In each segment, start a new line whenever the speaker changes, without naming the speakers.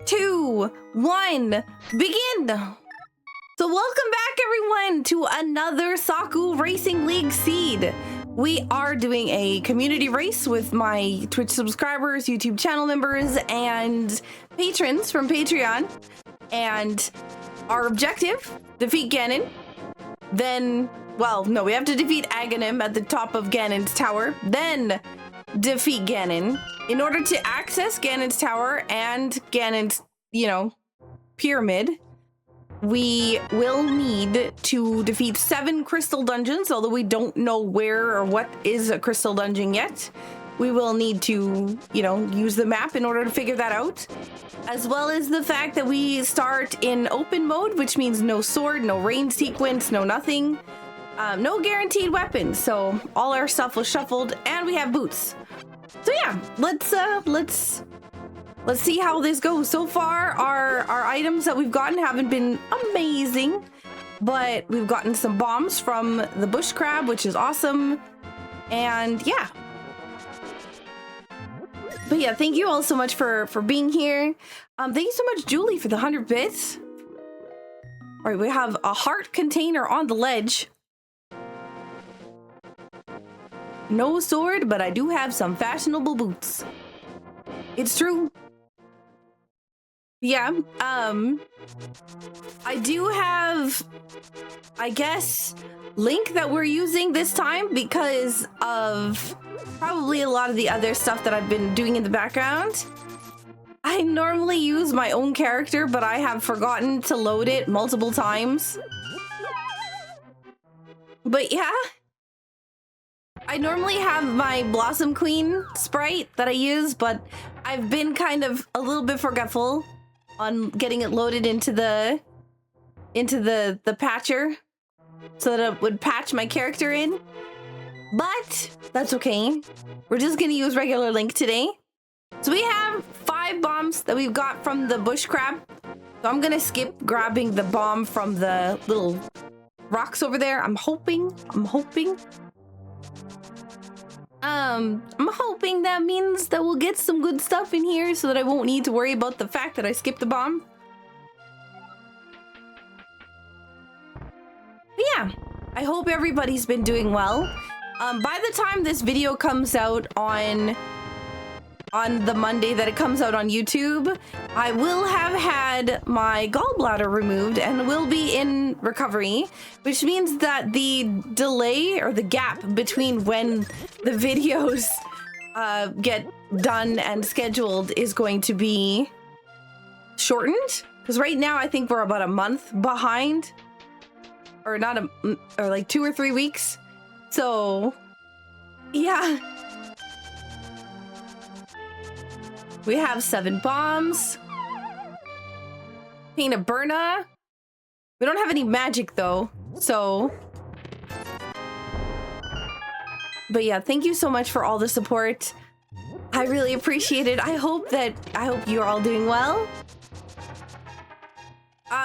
2, 1, begin! So welcome back everyone to another Saku Racing League seed. We are doing a community race with my Twitch subscribers, YouTube channel members, and patrons from Patreon. And our objective, defeat Ganon. Then, well, no, we have to defeat Aghanim at the top of Ganon's tower. Then defeat Ganon. In order to access Ganon's tower and Ganon's, pyramid, we will need to defeat 7 crystal dungeons, although we don't know where or what is a crystal dungeon yet. We will need to, use the map in order to figure that out. As well as the fact that we start in open mode, which means no sword, no rain sequence, no nothing. No guaranteed weapons, so all our stuff was shuffled, and we have boots. So yeah, let's see how this goes. So far, our items that we've gotten haven't been amazing, but we've gotten some bombs from the bush crab, which is awesome. And yeah. But yeah, thank you all so much for being here. Thank you so much, Julie, for the 100 bits. All right, we have a heart container on the ledge. No sword, but I do have some fashionable boots. It's true. Yeah, I do have, I guess, Link that we're using this time because of probably a lot of the other stuff that I've been doing in the background. I normally use my own character, but I have forgotten to load it multiple times. But yeah, I normally have my Blossom Queen sprite that I use, but I've been kind of a little bit forgetful on getting it loaded into the patcher so that it would patch my character in. But that's okay. We're just gonna use regular Link today. So we have 5 bombs that we've got from the bush crab. So I'm gonna skip grabbing the bomb from the little rocks over there. I'm hoping that means that we'll get some good stuff in here so that I won't need to worry about the fact that I skipped the bomb. But yeah, I hope everybody's been doing well. By the time this video comes out on the Monday that it comes out on YouTube, I will have had my gallbladder removed and will be in recovery, which means that the delay or the gap between when the videos get done and scheduled is going to be shortened. Because right now I think we're about a month behind, or like 2 or 3 weeks. So yeah. We have 7 bombs. Paint a Burna. We don't have any magic though, so. But yeah, thank you so much for all the support. I really appreciate it. I hope you're all doing well.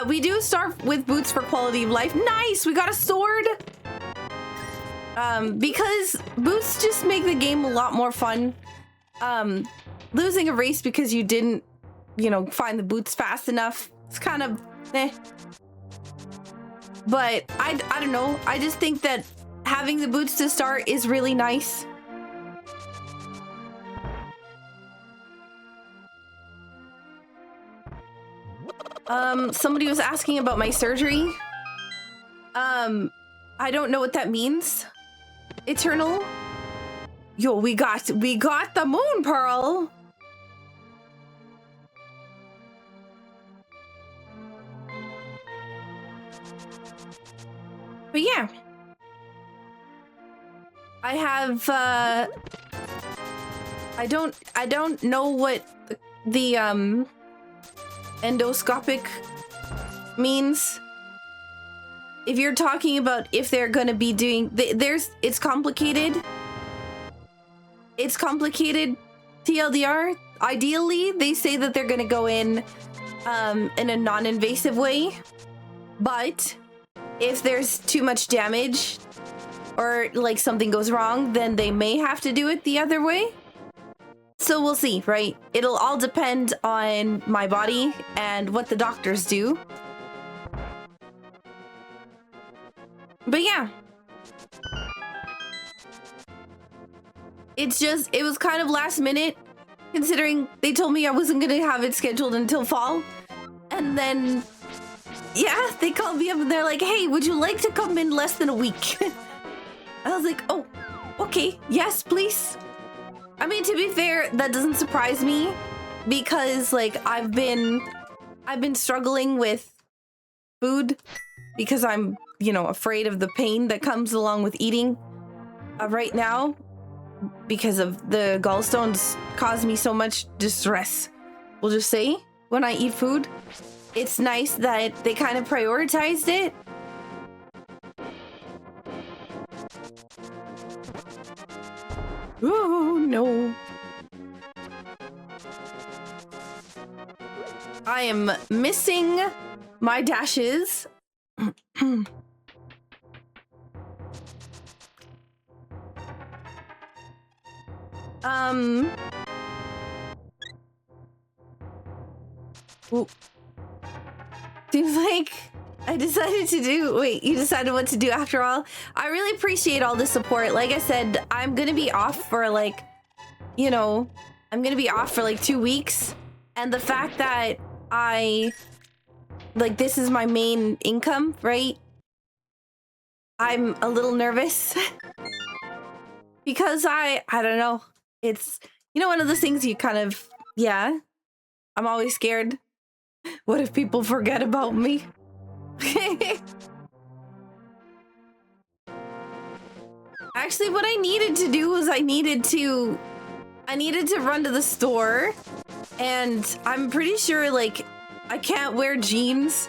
We do start with boots for quality of life. Nice, we got a sword. Because boots just make the game a lot more fun. Losing a race because you didn't, find the boots fast enough, it's kind of eh. But I don't know. I just think that having the boots to start is really nice. Somebody was asking about my surgery. I don't know what that means. Eternal. Yo, we got the moon pearl. But yeah, I have I don't know what the endoscopic means. If you're talking about if they're gonna be doing, it's complicated. It's complicated, TLDR. Ideally, they say that they're gonna go in a non-invasive way, but if there's too much damage or like something goes wrong, then they may have to do it the other way. So we'll see, right? It'll all depend on my body and what the doctors do. But yeah. It's just, it was kind of last minute, considering they told me I wasn't gonna have it scheduled until fall. And then, yeah, they called me up and they're like, hey, would you like to come in less than a week? I was like, oh, okay, yes, please. I mean, to be fair, that doesn't surprise me because like I've been struggling with food because I'm, you know, afraid of the pain that comes along with eating right now because of the gallstones cause me so much distress. We'll just say when I eat food, it's nice that they kind of prioritized it. Oh no. I am missing my dashes. Ooh. Seems like I decided to do, wait, you decided what to do after all? I really appreciate all the support. Like I said, I'm gonna be off for like, you know, I'm gonna be off for like 2 weeks. And the fact that like this is my main income, right? I'm a little nervous because I don't know. It's, you know, one of those things you kind of, yeah, I'm always scared. What if people forget about me? Actually, what I needed to do was I needed to run to the store, and I'm pretty sure like I can't wear jeans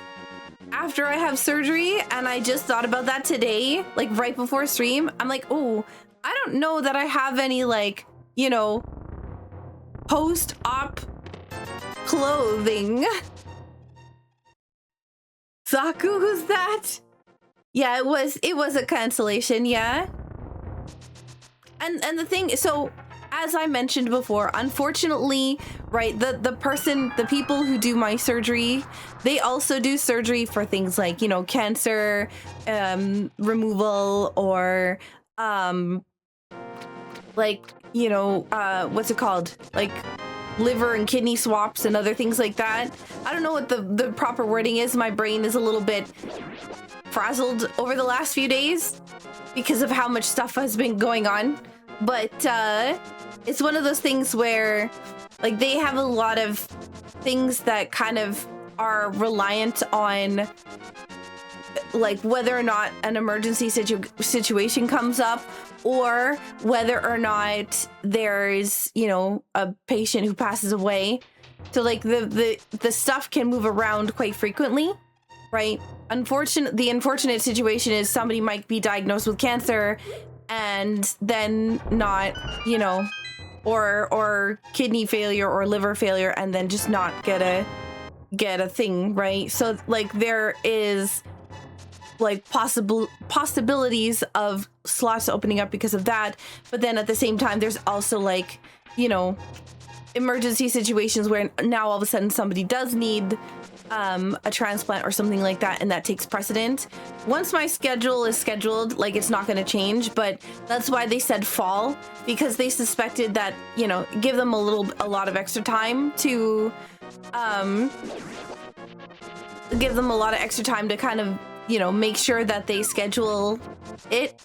after I have surgery, and I just thought about that today, like right before stream. I'm like, oh, I don't know that I have any like, you know, post-op clothing. Saku, who's that? Yeah, it was a cancellation, yeah. And the thing, so as I mentioned before, unfortunately, right, the people who do my surgery, they also do surgery for things like, you know, cancer removal, or like, you know, what's it called? Like liver and kidney swaps and other things like that. I don't know what the proper wording is. My brain is a little bit frazzled over the last few days because of how much stuff has been going on. But it's one of those things where like they have a lot of things that kind of are reliant on like whether or not an emergency situation comes up, or whether or not there's, you know, a patient who passes away. So like the stuff can move around quite frequently, right? The unfortunate situation is somebody might be diagnosed with cancer and then not, you know, or kidney failure or liver failure, and then just not get a thing, right? So like there is like possibilities of slots opening up because of that, but then at the same time there's also like, you know, emergency situations where now all of a sudden somebody does need a transplant or something like that, and that takes precedent. Once my schedule is scheduled, like it's not going to change, but that's why they said fall, because they suspected that, you know, give them a lot of extra time to give them a lot of extra time to kind of, you know, make sure that they schedule it.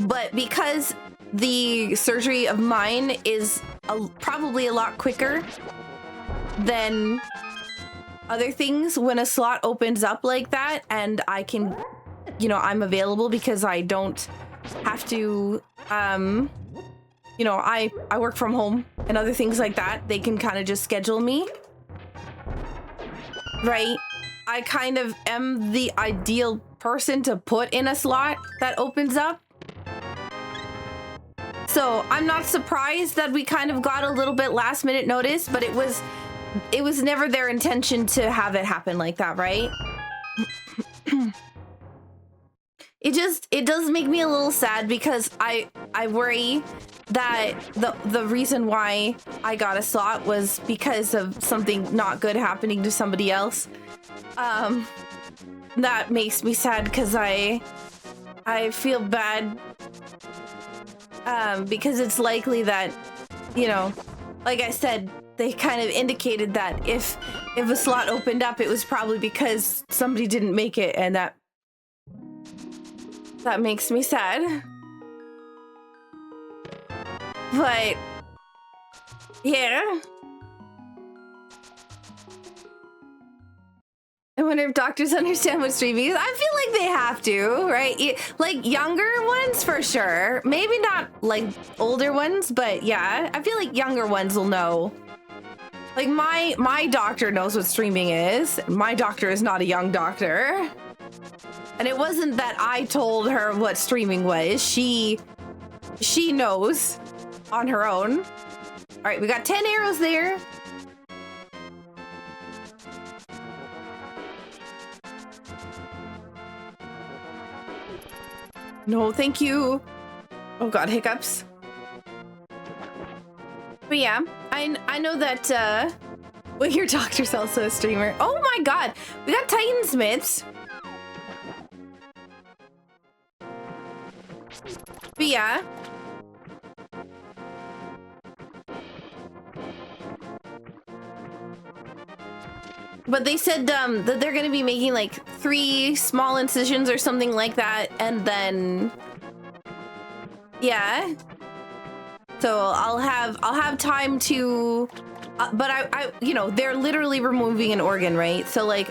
But because the surgery of mine is probably a lot quicker than other things, when a slot opens up like that and I can, you know, I'm available because I don't have to, you know, I work from home and other things like that, they can kind of just schedule me, right? I kind of am the ideal person to put in a slot that opens up. So I'm not surprised that we kind of got a little bit last minute notice, but it was never their intention to have it happen like that, right? It does make me a little sad because I worry that the reason why I got a slot was because of something not good happening to somebody else. That makes me sad because I feel bad because it's likely that, you know, like I said, they kind of indicated that if a slot opened up, it was probably because somebody didn't make it, and that makes me sad. But yeah. I wonder if doctors understand what streaming is. I feel like they have to, right? Like younger ones for sure. Maybe not like older ones, but yeah, I feel like younger ones will know. Like my doctor knows what streaming is. My doctor is not a young doctor. And it wasn't that I told her what streaming was. She knows on her own. All right, we got 10 arrows there. No, thank you. Oh god, hiccups. But yeah, I know that well, your doctor's also a streamer. Oh my god, we got Titan Smiths. But yeah. But they said that they're gonna be making like 3 small incisions or something like that, and then yeah. So I'll have time to, but I you know, they're literally removing an organ, right? So like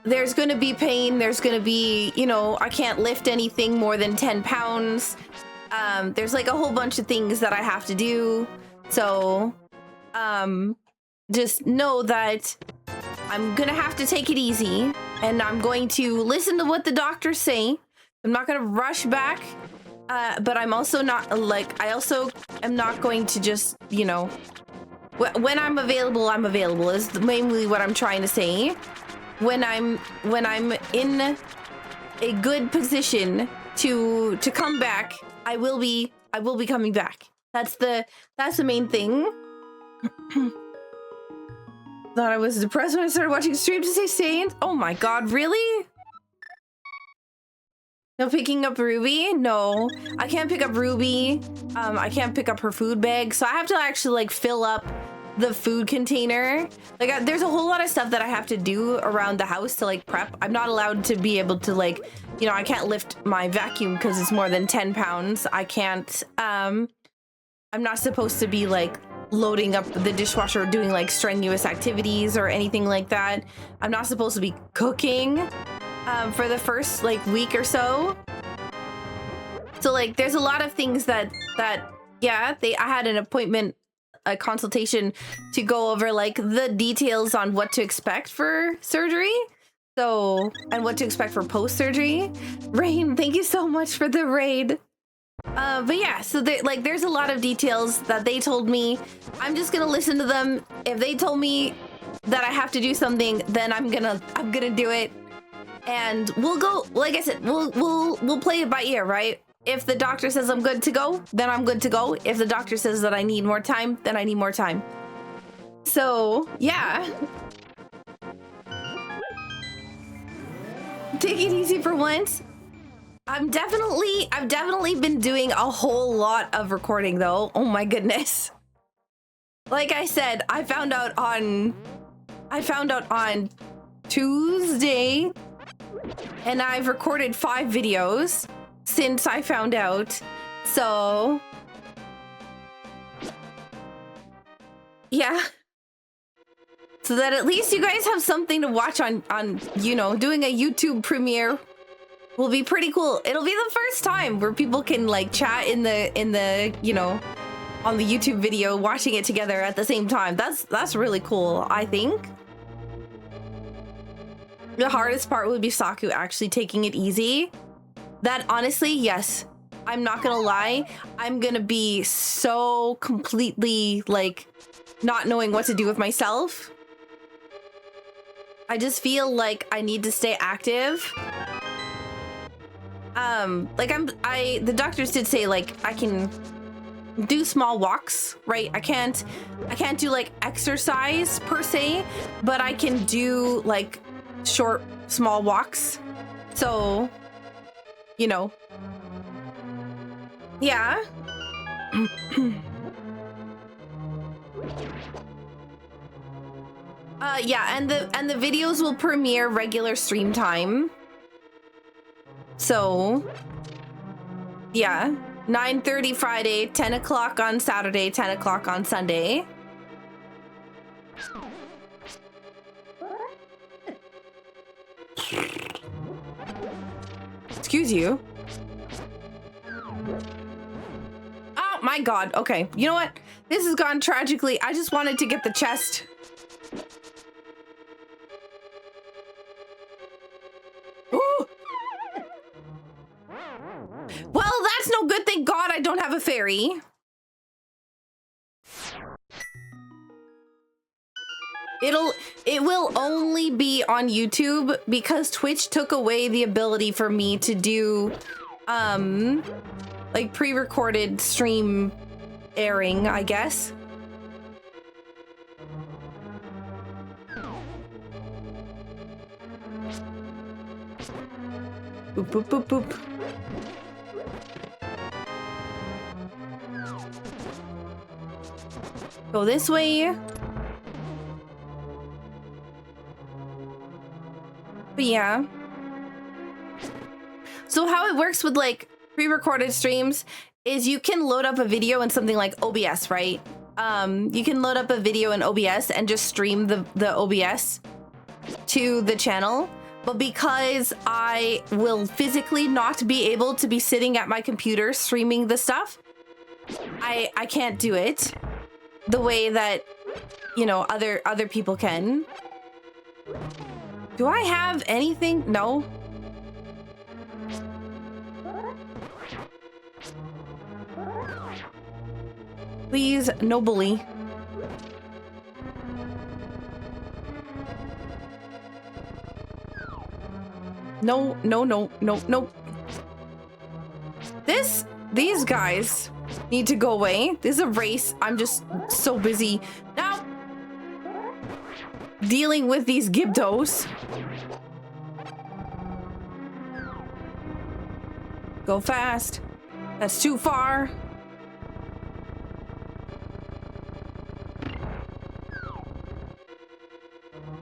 there's gonna be pain. There's gonna be, you know, I can't lift anything more than 10 pounds. There's like a whole bunch of things that I have to do. So just know that I'm gonna have to take it easy, and I'm going to listen to what the doctors say. I'm not gonna rush back, but I'm also not like, I also am not going to just, you know, when I'm available, I'm available is mainly what I'm trying to say. When I'm in a good position to come back, I will be coming back. That's the main thing. Thought I was depressed when I started watching streams to stay sane. Oh my god, really? No picking up Ruby? No, I can't pick up Ruby. I can't pick up her food bag, so I have to actually like fill up the food container. Like there's a whole lot of stuff that I have to do around the house to like prep. I'm not allowed to be able to like, you know, I can't lift my vacuum because it's more than 10 pounds. I can't, I'm not supposed to be like loading up the dishwasher, doing like strenuous activities or anything like that. I'm not supposed to be cooking for the first like week or so. So like there's a lot of things that yeah, I had an appointment, a consultation to go over like the details on what to expect for surgery. So, and what to expect for post-surgery. Rain, thank you so much for the raid. But yeah, so there's a lot of details that they told me. I'm just gonna listen to them. If they told me that I have to do something, then I'm gonna do it. And we'll go, like I said, we'll play it by ear, right? If the doctor says I'm good to go, then I'm good to go. If the doctor says that I need more time, then I need more time. So, yeah. Take it easy for once. I've definitely been doing a whole lot of recording though. Oh my goodness. Like I said, I found out on Tuesday, and I've recorded 5 videos since I found out. So yeah. So that at least you guys have something to watch on, you know, doing a YouTube premiere will be pretty cool. It'll be the first time where people can like chat in the, you know, on the YouTube video, watching it together at the same time. That's really cool, I think. The hardest part would be Saku actually taking it easy. That honestly, yes. I'm not gonna lie. I'm gonna be so completely like not knowing what to do with myself. I just feel like I need to stay active. The doctors did say like I can do small walks, right? I can't do like exercise per se, but I can do like short, small walks. So, you know, yeah. Yeah, and the videos will premiere regular stream time. So, yeah, 9:30 Friday, 10 o'clock on Saturday, 10 o'clock on Sunday. Excuse you. Oh my God. Okay, you know what? This has gone tragically. I just wanted to get the chest. Ooh. Well, that's no good. Thank God I don't have a fairy. It will only be on YouTube because Twitch took away the ability for me to do like pre-recorded stream airing, I guess. Boop, boop, boop, boop. Go this way. But yeah. So how it works with like pre-recorded streams is you can load up a video in something like OBS, right? You can load up a video in OBS and just stream the OBS to the channel. But because I will physically not be able to be sitting at my computer streaming the stuff, I can't do it the way that, you know, other people can. Do I have anything? No. Please, no bully. No, no, no, no, no. These guys need to go away. This is a race. I'm just so busy now dealing with these Gibdos. Go fast. That's too far.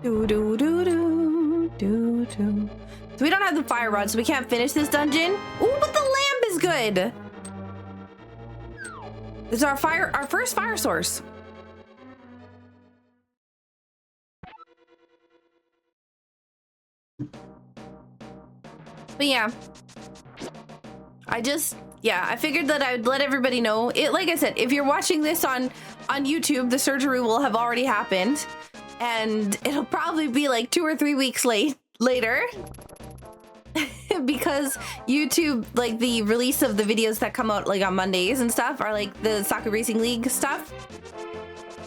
Do do do do do do. So we don't have the fire rod, so we can't finish this dungeon. Ooh, but the lamp is good. This is our first fire source. But yeah, I figured that I would let everybody know. Like I said, if you're watching this on YouTube, the surgery will have already happened, and it'll probably be like 2 or 3 weeks later. Because YouTube, like the release of the videos that come out like on Mondays and stuff are like the Saku Racing League stuff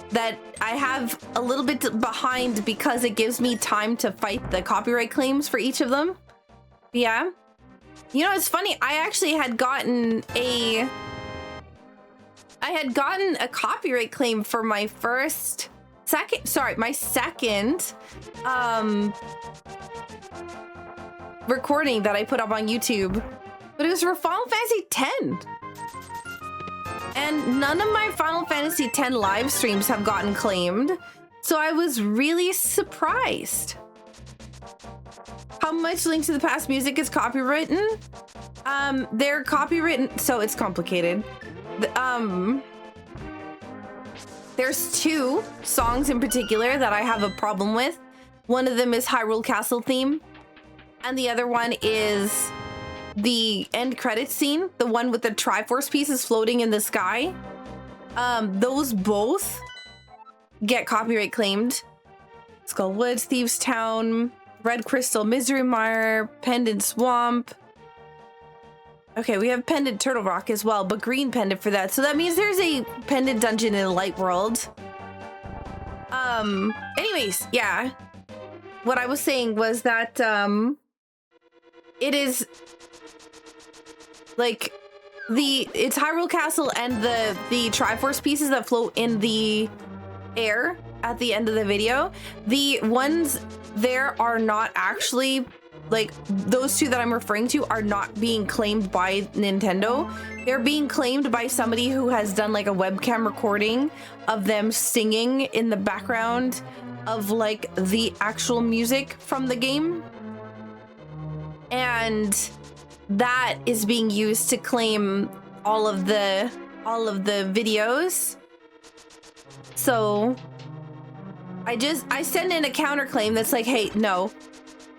that I have a little bit behind because it gives me time to fight the copyright claims for each of them. Yeah. You know, it's funny. I actually had gotten a copyright claim for my second recording that I put up on YouTube, but it was for Final Fantasy X. And none of my Final Fantasy X live streams have gotten claimed, so I was really surprised. How much Link to the Past music is copywritten? They're copywritten, so it's complicated. There's 2 songs in particular that I have a problem with. One of them is Hyrule Castle theme, and the other one is the end credits scene, the one with the Triforce pieces floating in the sky. Those both get copyright claimed. Skull Woods, Thieves Town, Red Crystal, Misery Mire, Pendant Swamp. Okay, we have Pendant Turtle Rock as well, but green pendant for that. So that means there's a pendant dungeon in the Light World. Anyways, yeah. What I was saying was that, it is like it's Hyrule Castle and the Triforce pieces that float in the air at the end of the video. The ones there are not actually, like, those two that I'm referring to are not being claimed by Nintendo. They're being claimed by somebody who has done like a webcam recording of them singing in the background of like the actual music from the game. And that is being used to claim all of the videos. So I send in a counterclaim that's like, hey, no,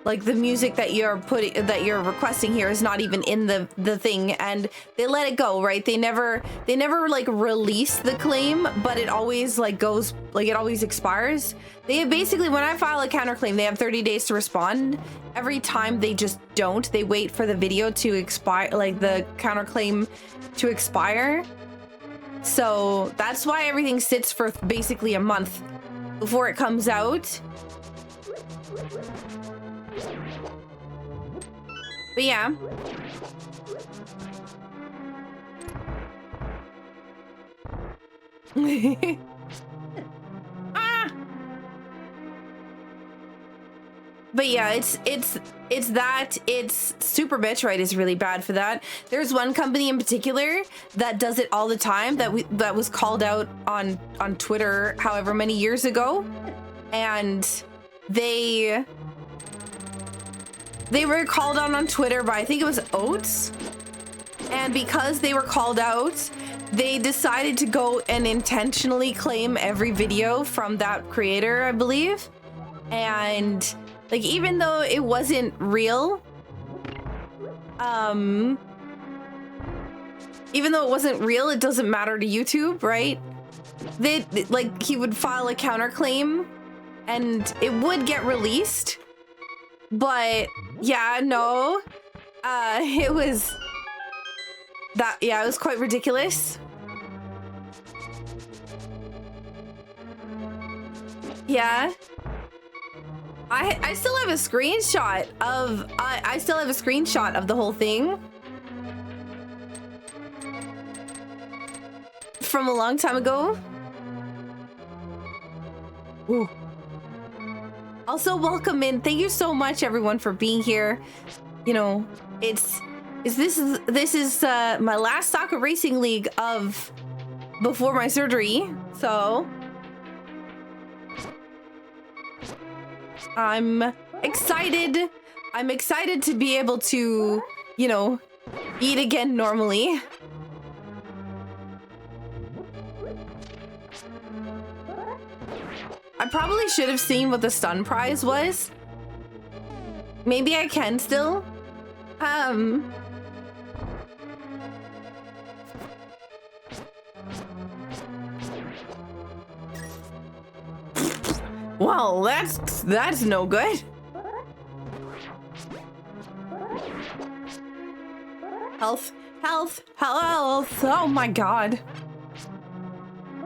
like the music that you're requesting here is not even in the thing, and they let it go, right? They never like release the claim, but it always like goes, like it always expires. They basically, when I file a counterclaim, they have 30 days to respond. Every time they just don't. They wait for the video to expire, like the counterclaim to expire. So that's why everything sits for basically a month before it comes out. But yeah. But yeah, it's Super Metroid is really bad for that. There's one company in particular that does it all the time that was called out on Twitter however many years ago, and they were called out on Twitter by, I think it was Oats, and because they were called out, they decided to go and intentionally claim every video from that creator, I believe. And like, even though it wasn't real, it doesn't matter to YouTube, right? Like, he would file a counterclaim and it would get released. But yeah, no, it was quite ridiculous. Yeah. I still have a screenshot of the whole thing from a long time ago. Ooh. Also, welcome in. Thank you so much, everyone, for being here. You know, this is my last Saku Racing League of before my surgery, so I'm excited. I'm excited to be able to, you know, eat again normally. I probably should have seen what the stun prize was. Maybe I can still. Well, that's no good. Health. Oh my god.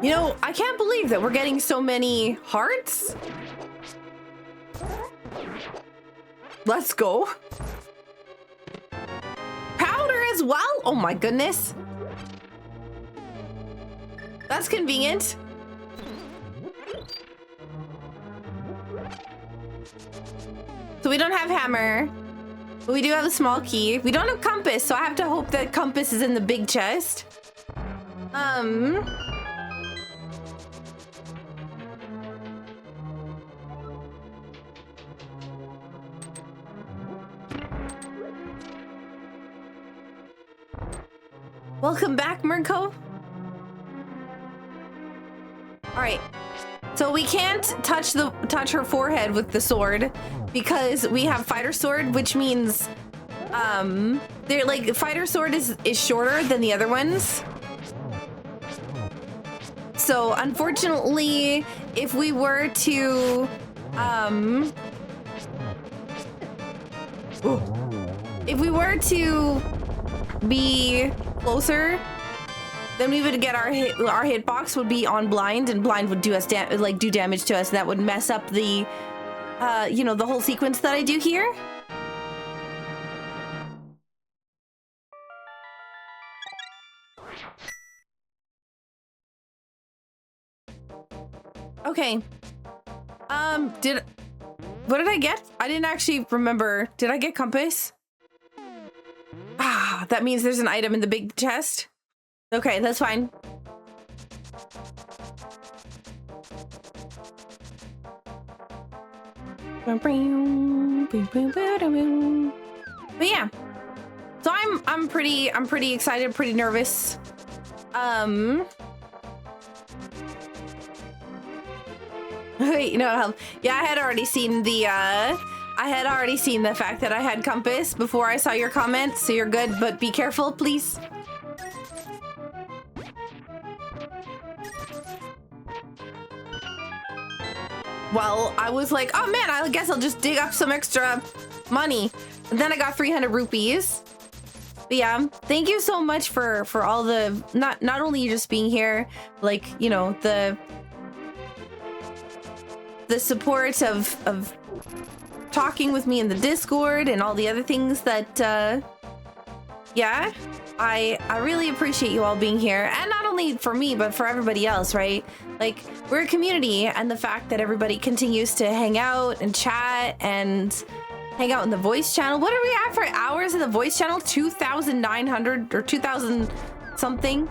You know, I can't believe that we're getting so many hearts. Let's go. Powder as well? Oh my goodness. That's convenient. So we don't have hammer, but we do have a small key. We don't have compass, so I have to hope that compass is in the big chest. Welcome back, Mirko. All right. So we can't touch her forehead with the sword because we have fighter sword, which means they're like, fighter sword is shorter than the other ones. So unfortunately, if we were to be closer, then we would get our hitbox would be on blind, and blind would do us do damage to us, and that would mess up the you know, the whole sequence that I do here. Okay. What did I get? I didn't actually remember. Did I get compass? Ah, that means there's an item in the big chest. Okay, that's fine. But yeah. So I'm pretty excited, pretty nervous. Wait, no, yeah, I had already seen the fact that I had compass before I saw your comment, so you're good, but be careful, please. Well, I was like, oh man, I guess I'll just dig up some extra money. And then I got 300 rupees. But yeah, thank you so much for all the, not only just being here, like, you know, the support of talking with me in the Discord and all the other things that, yeah, I really appreciate you all being here. And not only for me, but for everybody else, right? Like, we're a community, and the fact that everybody continues to hang out and chat and hang out in the voice channel. What are we at for hours in the voice channel? 2,900 or 2,000 something?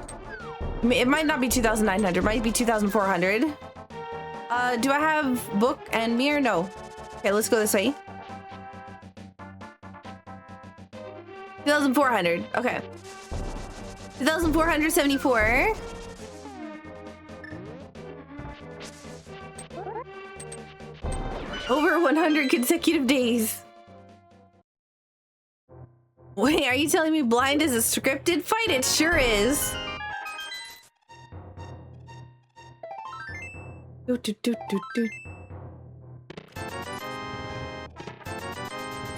It might not be 2,900, it might be 2,400. Do I have book and mirror? No. Okay, let's go this way. 2,400. Okay. 2,474. Over 100 consecutive days. Wait, are you telling me blind is a scripted fight? It sure is.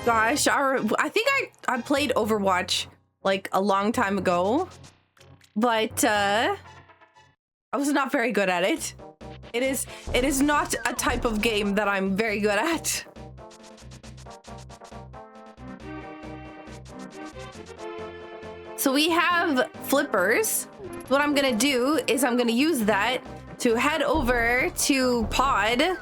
Gosh, I think I played Overwatch like a long time ago, but I was not very good at it. It is not a type of game that I'm very good at. So we have flippers. What I'm gonna do is I'm gonna use that to head over to Pod.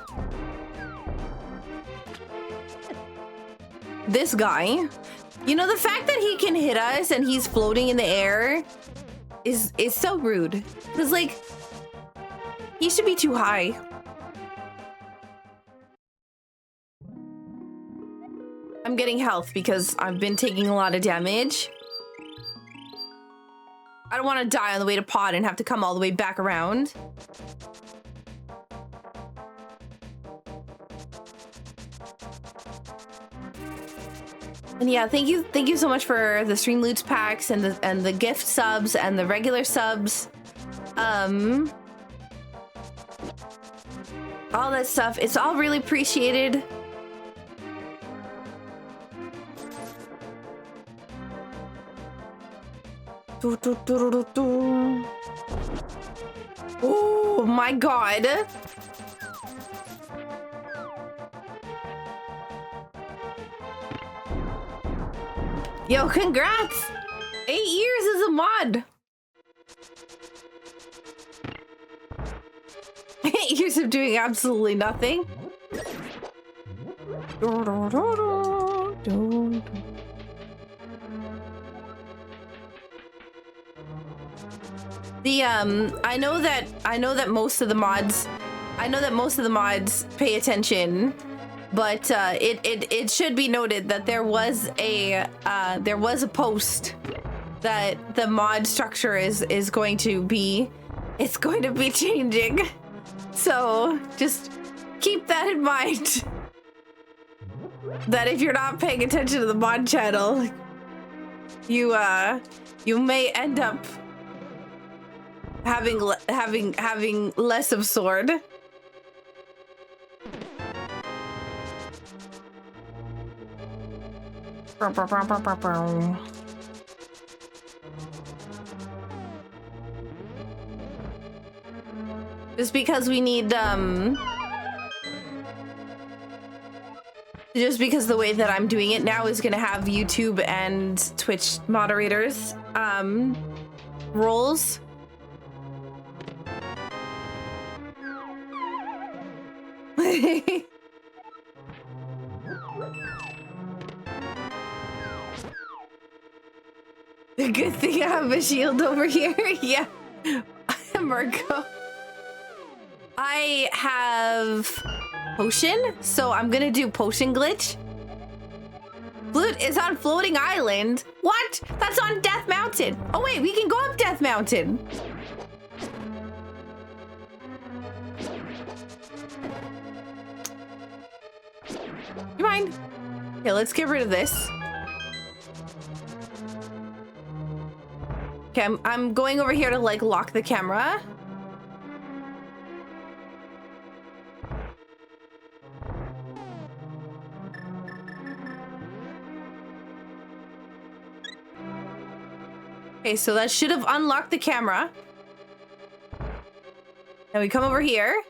This guy. You know, the fact that he can hit us and he's floating in the air is so rude. Because, like, he should be too high. I'm getting health because I've been taking a lot of damage. I don't want to die on the way to Pod and have to come all the way back around. And yeah, thank you so much for the stream loots packs and the gift subs and the regular subs. All that stuff. It's all really appreciated. Oh my god. Yo, congrats! 8 years as a mod. 8 years of doing absolutely nothing. I know that most of the mods pay attention, but it should be noted that there was a post that the mod structure is going to be changing. So just keep that in mind. That if you're not paying attention to the mod channel, you may end up having less of sword. Just because we need just because the way that I'm doing it now is gonna have YouTube and Twitch moderators. rolls. Good thing I have a shield over here. Yeah, Marco. I have potion, so I'm gonna do potion glitch. Flute is on floating island. What? That's on Death Mountain. Oh wait, we can go up Death Mountain. You mind? Okay, let's get rid of this. Okay, I'm going over here to like lock the camera. Okay, so that should have unlocked the camera. Now we come over here.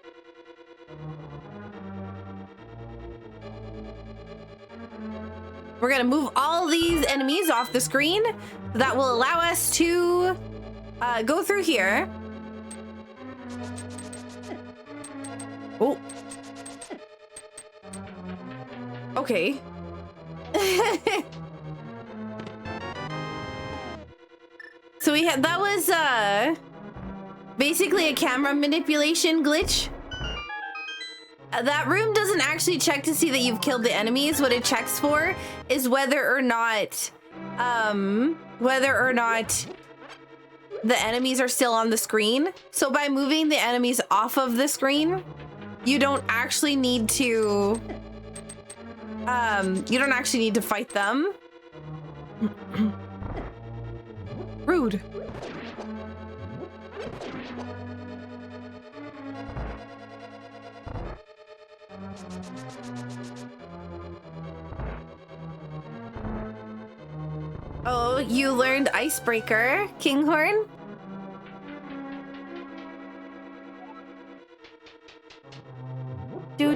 We're gonna move all these enemies off the screen. That will allow us to go through here. Oh. Okay. So we had, that was basically a camera manipulation glitch. That room doesn't actually check to see that you've killed the enemies. What it checks for is whether or not the enemies are still on the screen. So by moving the enemies off of the screen, you don't actually need to fight them. Rude. Oh, you learned Icebreaker, Kinghorn? Do.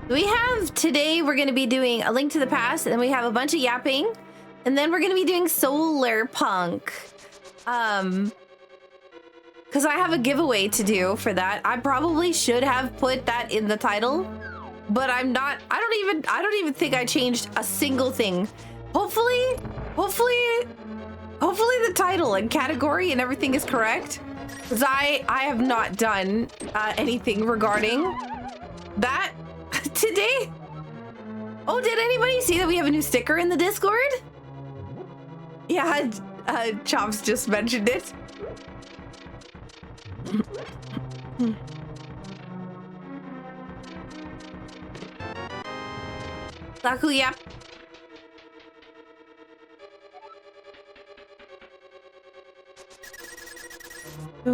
We have today, we're going to be doing A Link to the Past, and then we have a bunch of yapping, and then we're going to be doing Solar Punk. Because I have a giveaway to do for that. I probably should have put that in the title, but I'm not. I don't even think I changed a single thing. Hopefully the title and category and everything is correct, because I have not done anything regarding that today. Oh, did anybody see that we have a new sticker in the Discord? Yeah, Chops just mentioned it. Saku, yeah. I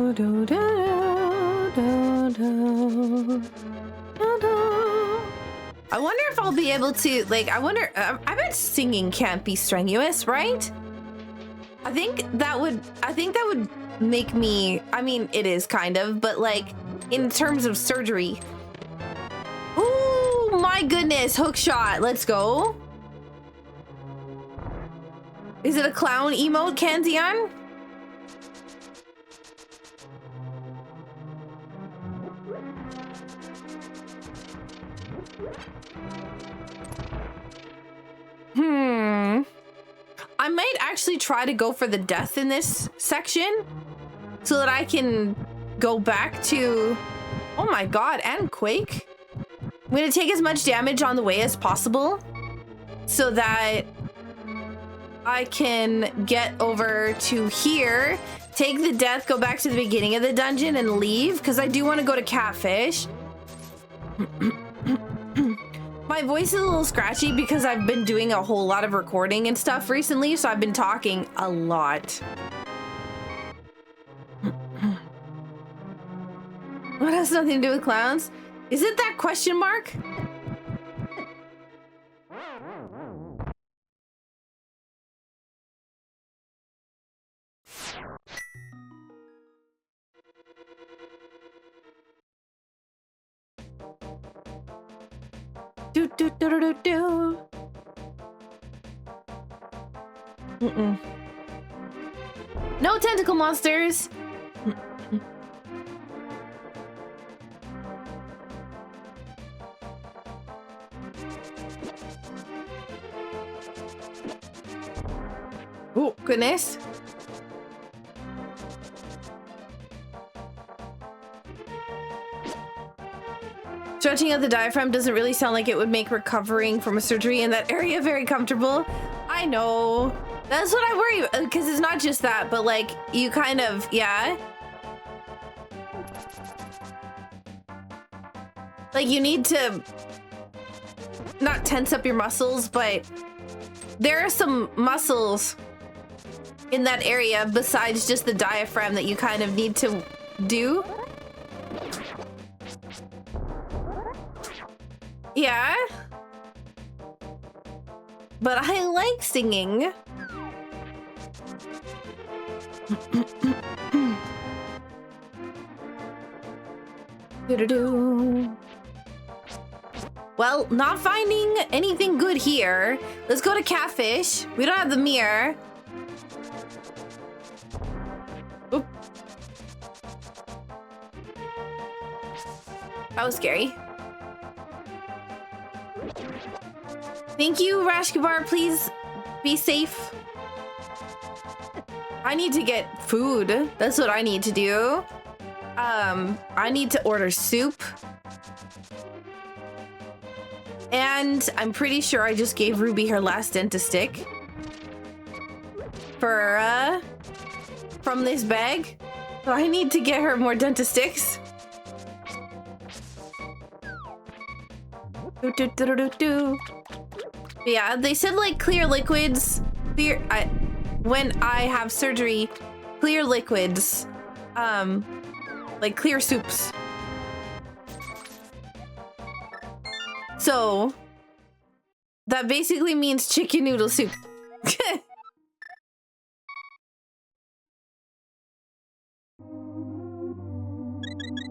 wonder if I'll be able to, like, I bet singing can't be strenuous, right? I think that would make me, I mean, it is kind of, but like, in terms of surgery. Oh my goodness, hook shot, let's go. Is it a clown emote, Kanzian? I might actually try to go for the death in this section so that I can go back to, oh my god, and Quake. I'm gonna take as much damage on the way as possible so that I can get over to here, take the death, go back to the beginning of the dungeon and leave, because I do want to go to Catfish. My voice is a little scratchy because I've been doing a whole lot of recording and stuff recently, so I've been talking a lot. What has nothing to do with clowns? Is it that question mark? Do. No tentacle monsters. Oh, goodness. Stretching out the diaphragm doesn't really sound like it would make recovering from a surgery in that area very comfortable. I know. That's what I worry about, because it's not just that, but like, you kind of, yeah. Like, you need to not tense up your muscles, but there are some muscles in that area besides just the diaphragm that you kind of need to do. Yeah. But I like singing. Well, not finding anything good here. Let's go to Catfish. We don't have the mirror. Oop. That was scary. Thank you, Rashkabar. Please be safe. I need to get food. That's what I need to do. I need to order soup. And I'm pretty sure I just gave Ruby her last dentistick. From this bag. So I need to get her more dentisticks. Yeah, they said like clear liquids. When I have surgery, clear liquids. Like clear soups. So that basically means chicken noodle soup.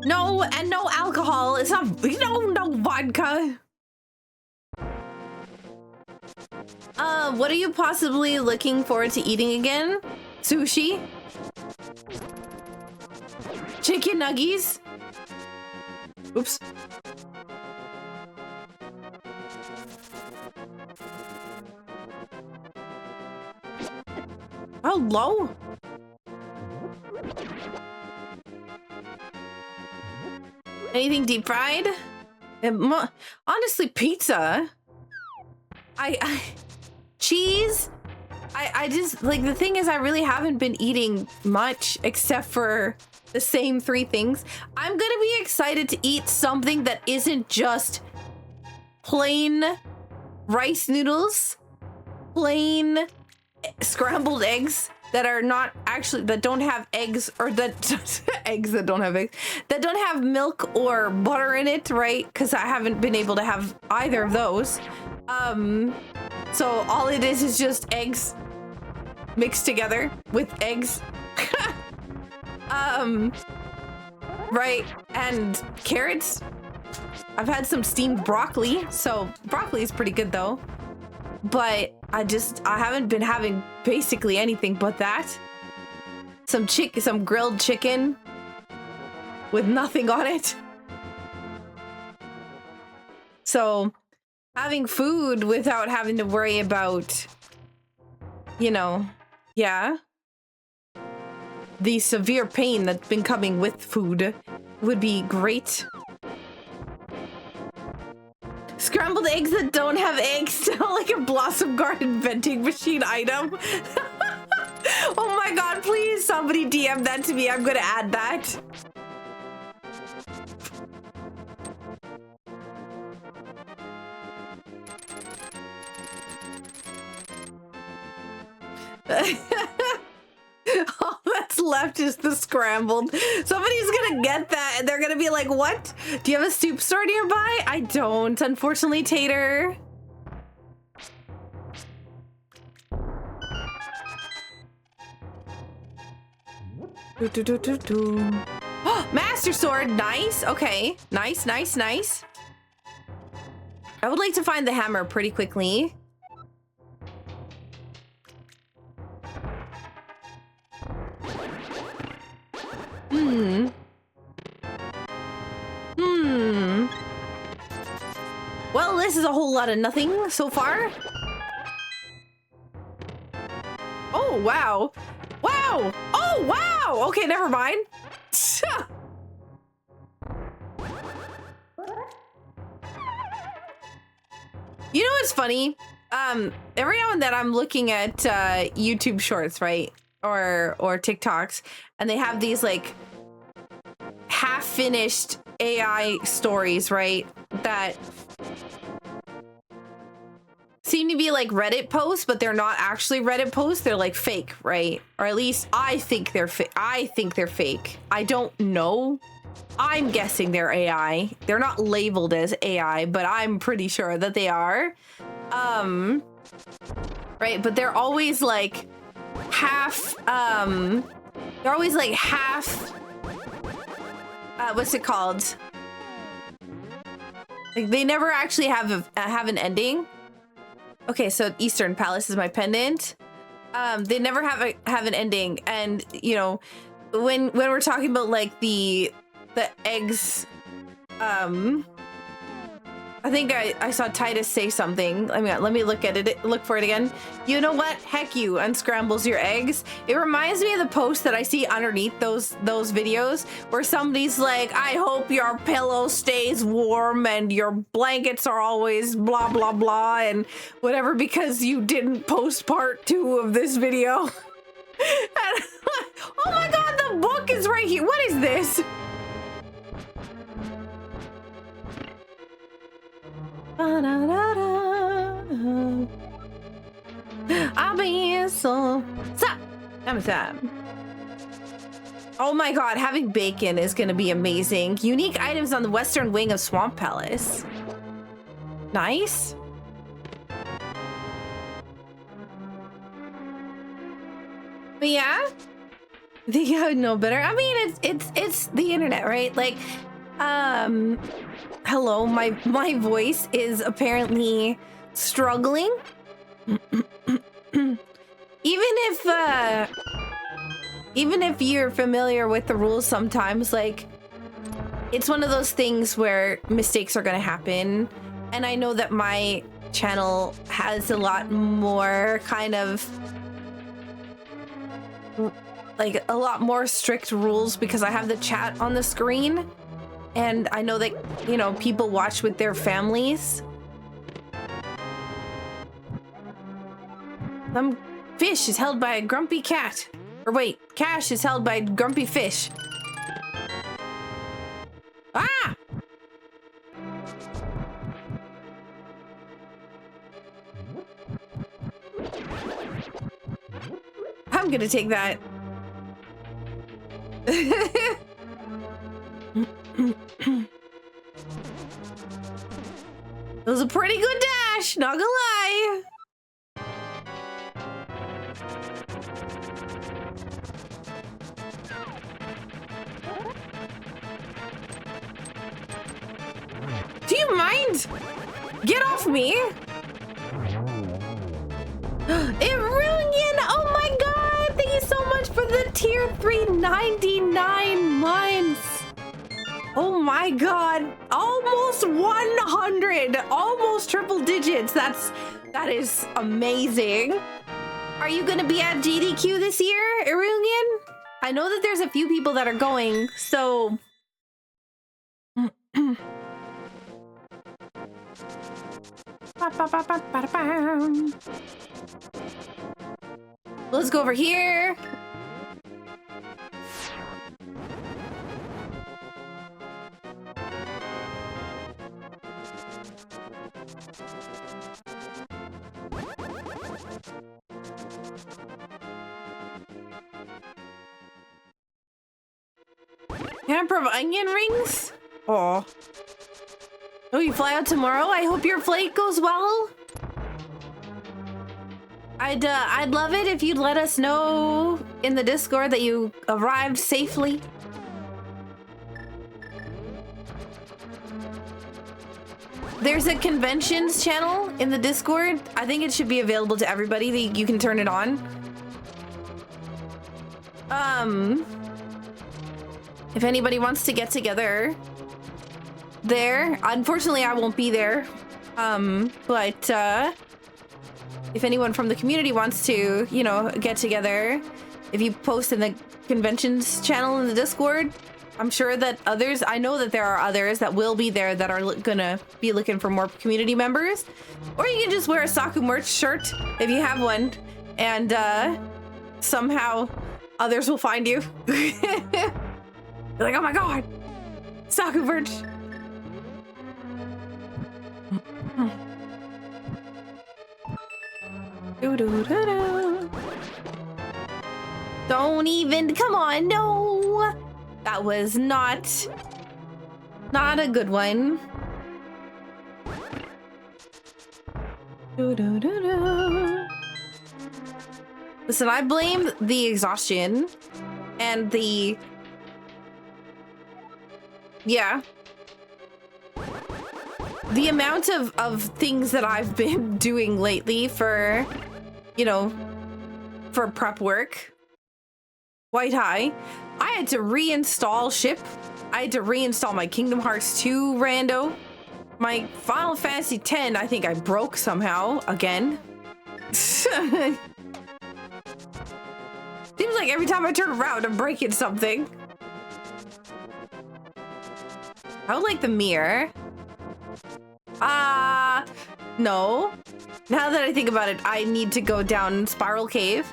No, and no alcohol. It's not, no vodka. What are you possibly looking forward to eating again? Sushi? Chicken nuggies? Oops. How low? Anything deep fried? Honestly, pizza. Cheese? I just, like, the thing is I really haven't been eating much except for the same 3 things. I'm gonna be excited to eat something that isn't just plain rice noodles, plain scrambled eggs that are not actually, that don't have eggs, or that eggs that don't have eggs, that don't have milk or butter in it, right? Because I haven't been able to have either of those. So all it is just eggs mixed together with eggs. Right, and carrots. I've had some steamed broccoli, so broccoli is pretty good though. But I haven't been having basically anything but that. Some grilled chicken with nothing on it. So having food without having to worry about, you know, yeah, the severe pain that's been coming with food would be great. Scrambled eggs that don't have eggs sound like a Blossom Garden vending machine item. Oh my god, please somebody DM that to me. I'm gonna add that. All that's left is the scrambled. Somebody's gonna get that and they're gonna be like, what? Do you have a soup store nearby? I don't, unfortunately, Tater. Master Sword, nice. Okay, nice. I would like to find the hammer pretty quickly. Well, this is a whole lot of nothing so far. Oh, wow. Wow. Oh, wow. Okay, never mind. You know what's funny? Every now and then I'm looking at YouTube shorts, right? Or TikToks, and they have these like half-finished AI stories, right? That seem to be like Reddit posts, but they're not actually Reddit posts. They're like fake, right? Or at least I think they're fake. I don't know. I'm guessing they're AI. They're not labeled as AI, but I'm pretty sure that they are. Right, but they're always like half, they're always like half, what's it called? Like they never actually have an ending. Okay, so Eastern Palace is my pendant. They never have an ending, and you know, when we're talking about like the eggs, I think I saw Titus say something. Let me look at it. Look for it again. You know what? Heck you, unscrambles your eggs. It reminds me of the post that I see underneath those videos where somebody's like, I hope your pillow stays warm and your blankets are always blah, blah, blah, and whatever, because you didn't post part 2 of this video. And, oh my God, the book is right here. What is this? I'll be so sad. Oh my God, having bacon is gonna be amazing. Unique items on the western wing of Swamp Palace. Nice. But yeah, I think I would know better. I mean, it's the internet, right? Like, hello, my voice is apparently struggling. Even if you're familiar with the rules, sometimes like it's one of those things where mistakes are gonna happen, and I know that my channel has a lot more kind of like a lot more strict rules because I have the chat on the screen. And I know that, you know, people watch with their families. Some fish is held by a grumpy cat. Or wait, cash is held by a grumpy fish. Ah! I'm gonna take that. It was a pretty good dash, not gonna lie. Do you mind? Get off me. Irulian, oh my God, thank you so much for the tier 399 months. Oh my God, almost 100, almost triple digits. That is amazing. Are you gonna be at GDQ this year, Irulian? I know that there's a few people that are going, so. Let's go over here. Hamper of onion rings? Oh. Oh, you fly out tomorrow? I hope your flight goes well. I'd love it if you'd let us know in the Discord that you arrived safely. There's a conventions channel in the Discord. I think it should be available to everybody. You can turn it on. If anybody wants to get together there, unfortunately I won't be there. But if anyone from the community wants to, you know, get together, if you post in the conventions channel in the Discord, I'm sure that others, I know that there are others that will be there that are gonna be looking for more community members. Or you can just wear a Saku merch shirt if you have one, and somehow others will find you. You're like, oh my god, Saku merch. Don't even, come on, no. That was not a good one. Listen, I blame the exhaustion and the, yeah, the amount of things that I've been doing lately for, you know, for prep work. Quite high. I had to reinstall ship. I had to reinstall my Kingdom Hearts 2 rando. My Final Fantasy X, I think I broke somehow again. Seems like every time I turn around, I'm breaking something. I would like the mirror. No. Now that I think about it, I need to go down Spiral Cave.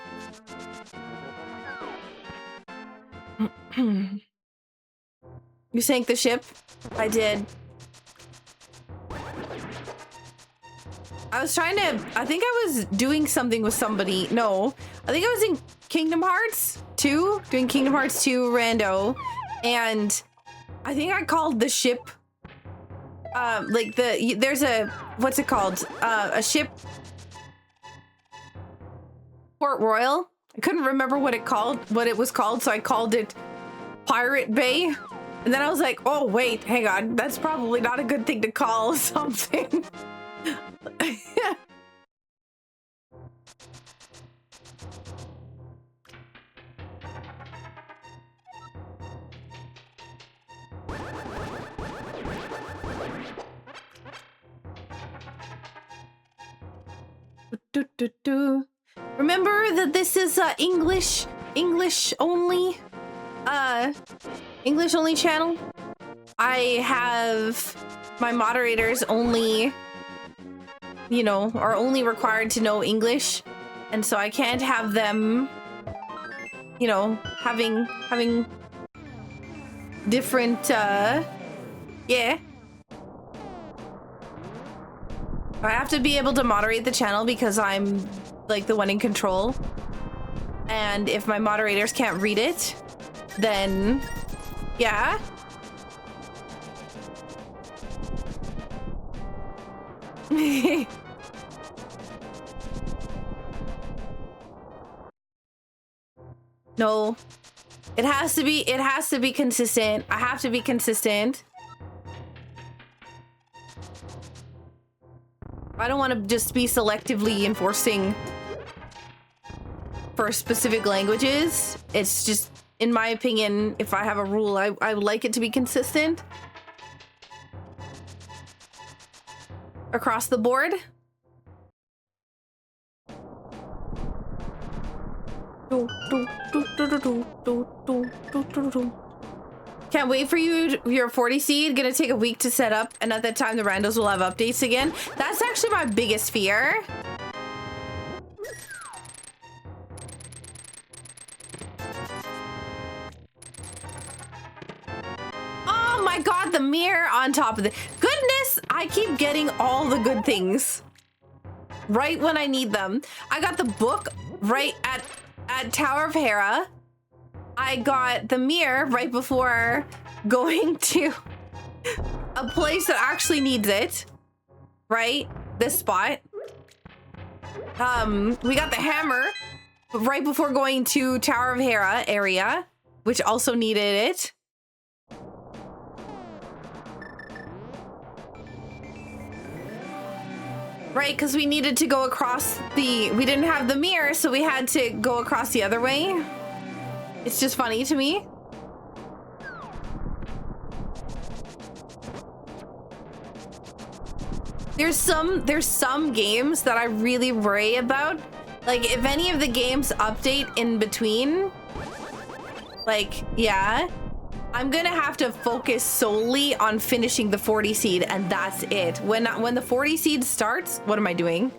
You sank the ship? I did. I was trying to, I think I was doing something with somebody. No, I think I was in Kingdom Hearts 2, doing Kingdom Hearts 2 rando. And I think I called the ship, like there's a, what's it called? A ship, Port Royal. I couldn't remember what it was called. So I called it Pirate Bay. And then I was like, oh, wait, hang on. That's probably not a good thing to call something. Remember that this is English only channel. I have my moderators only, you know, are only required to know English, and so I can't have them, you know, having different yeah. I have to be able to moderate the channel because I'm like the one in control. And if my moderators can't read it, then yeah. No. It has to be consistent. I have to be consistent. I don't want to just be selectively enforcing for specific languages. It's just, in my opinion, if I have a rule, I would like it to be consistent across the board. Can't wait for your 40 seed. Gonna take a week to set up, and at that time the randos will have updates again. That's actually my biggest fear. Oh my god, the mirror on top of the goodness. I keep getting all the good things right when I need them. I got the book right at Tower of Hera. I got the mirror right before going to a place that actually needs it. Right? This spot. We got the hammer right before going to Tower of Hera area, which also needed it. Right, because we needed to go across we didn't have the mirror, so we had to go across the other way. It's just funny to me. There's some games that I really worry about. Like, if any of the games update in between, like, yeah, I'm gonna have to focus solely on finishing the 40 seed, and that's it. When the 40 seed starts, what am I doing?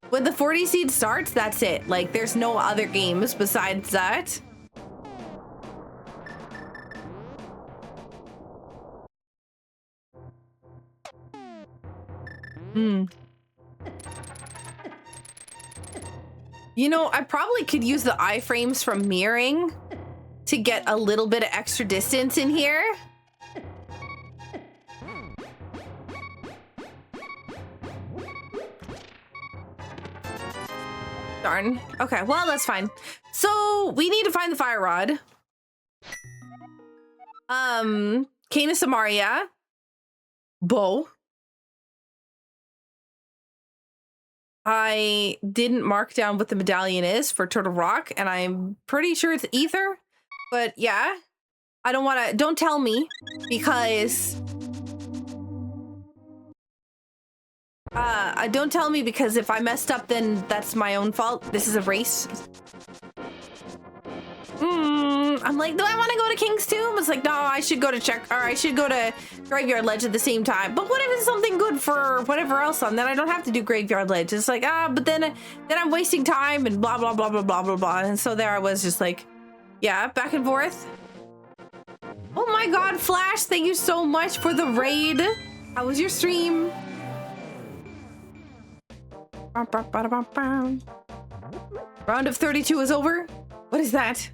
When the 40 seed starts, that's it. Like, there's no other games besides that. You know, I probably could use the iframes from mirroring to get a little bit of extra distance in here. Darn. Okay, well, that's fine. So we need to find the fire rod. Cane of Samaria. Bow. I didn't mark down what the medallion is for Turtle Rock, and I'm pretty sure it's ether. But yeah, I don't want to. Don't tell me, because don't tell me, because if I messed up, then that's my own fault. This is a race. I'm like, do I want to go to King's Tomb? It's like, no, I should go to Graveyard Ledge at the same time. But what if it's something good for whatever else on? Then I don't have to do Graveyard Ledge. It's like, but then I'm wasting time and blah, blah, blah, blah, blah, blah, blah. And so there I was, just like, yeah, back and forth. Oh my God, Flash, thank you so much for the raid. How was your stream? Round of 32 is over. What is that?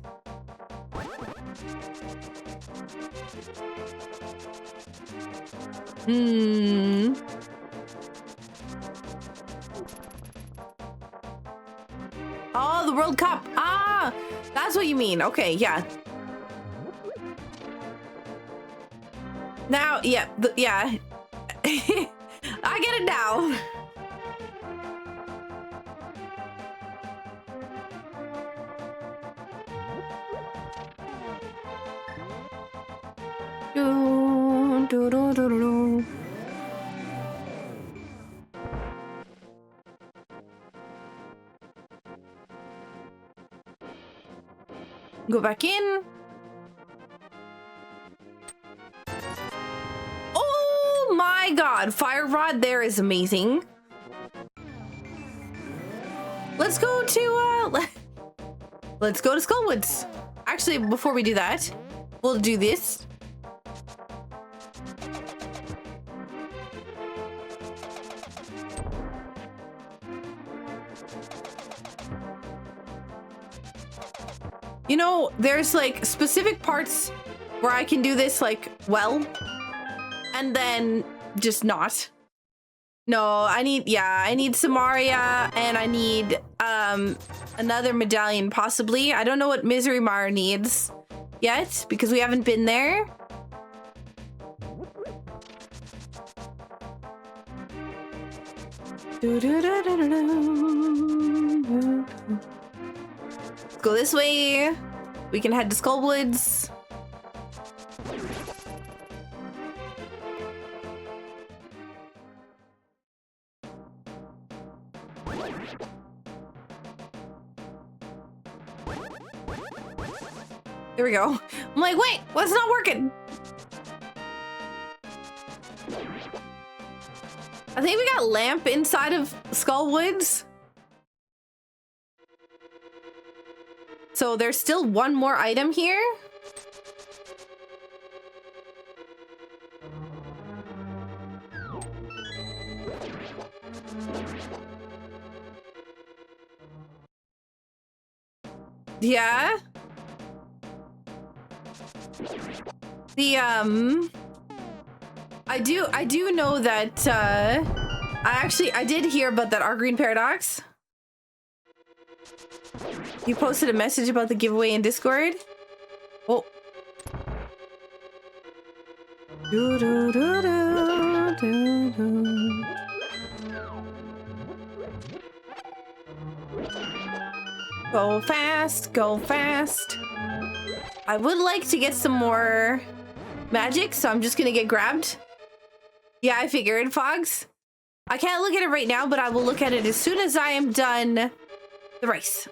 Oh, the World Cup. Ah, that's what you mean. Okay, yeah. Now, yeah, yeah. I get it now. Go back in. Oh my God, fire rod there is amazing. Let's go to let's go to Skullwoods. Actually, before we do that, we'll do this. You know, there's like specific parts where I can do this like well, and then just not. No, I need Samaria, and I need another medallion possibly. I don't know what Misery Mire needs yet because we haven't been there. Go this way. We can head to Skullwoods. There we go. I'm like, wait, what's not working? I think we got lamp inside of Skullwoods. So there's still one more item here. Yeah. I do know that I did hear about that R Green Paradox. You posted a message about the giveaway in Discord. Oh. Go fast, go fast. I would like to get some more magic, so I'm just gonna get grabbed. Yeah, I figured, Fogs. I can't look at it right now, but I will look at it as soon as I am done the race.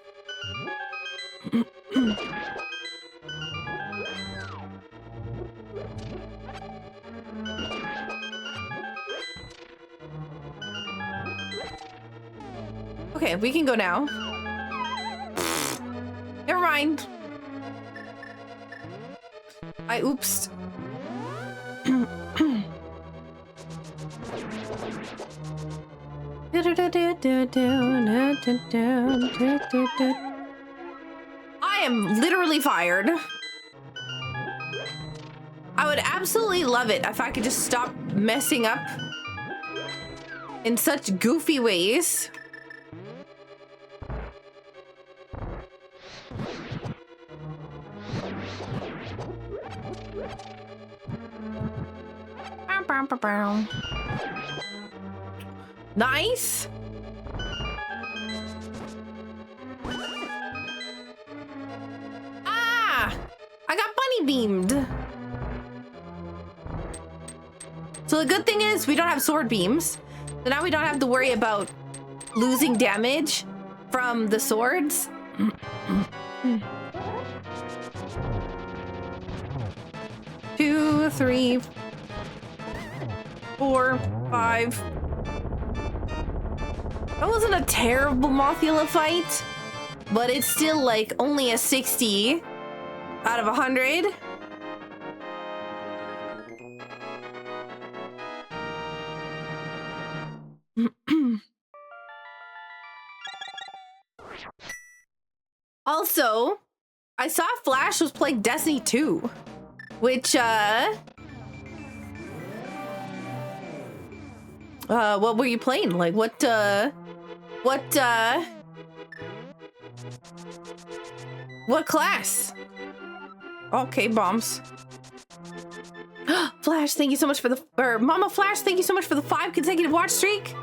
Okay, we can go now. Never mind. I oopsed. I am literally fired. I would absolutely love it if I could just stop messing up in such goofy ways. Nice. Ah! I got bunny beamed. So the good thing is we don't have sword beams. So now we don't have to worry about losing damage from the swords. 2, 3, 4, 5. That wasn't a terrible Mothula fight, but it's still like only a 60 out of 100. Also, I saw Flash was playing Destiny 2, which, what were you playing? Like, what class? Okay, bombs. Flash, thank you so much for the, or Mama Flash, thank you so much for the 5 consecutive watch streak.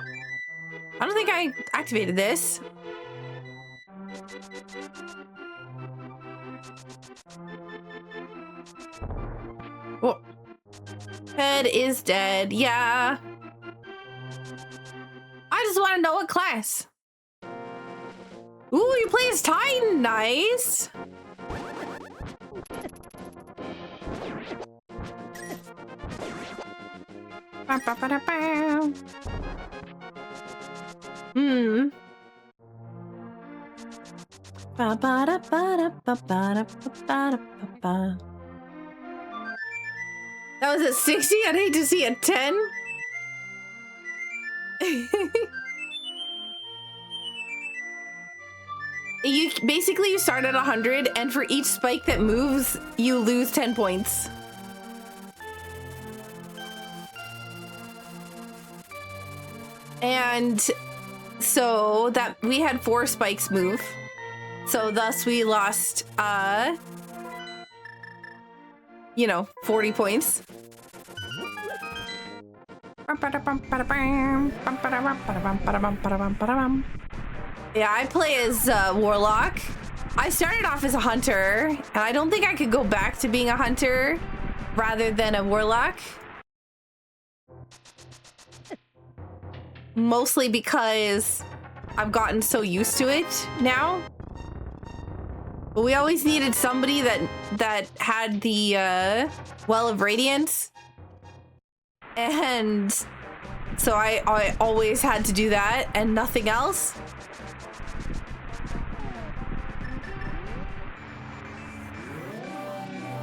I don't think I activated this. Whoa. Head is dead, yeah. I just want to know what class. Ooh, you play as Titan, nice. Hmm. That was a 60? I'd hate to see a 10. You start at 100, and for each spike that moves, you lose 10 points. And so that we had 4 spikes move. So thus we lost, 40 points. Yeah, I play as Warlock. I started off as a hunter, and I don't think I could go back to being a hunter rather than a Warlock. Mostly because I've gotten so used to it now. But we always needed somebody that had the Well of Radiance. And so I always had to do that and nothing else.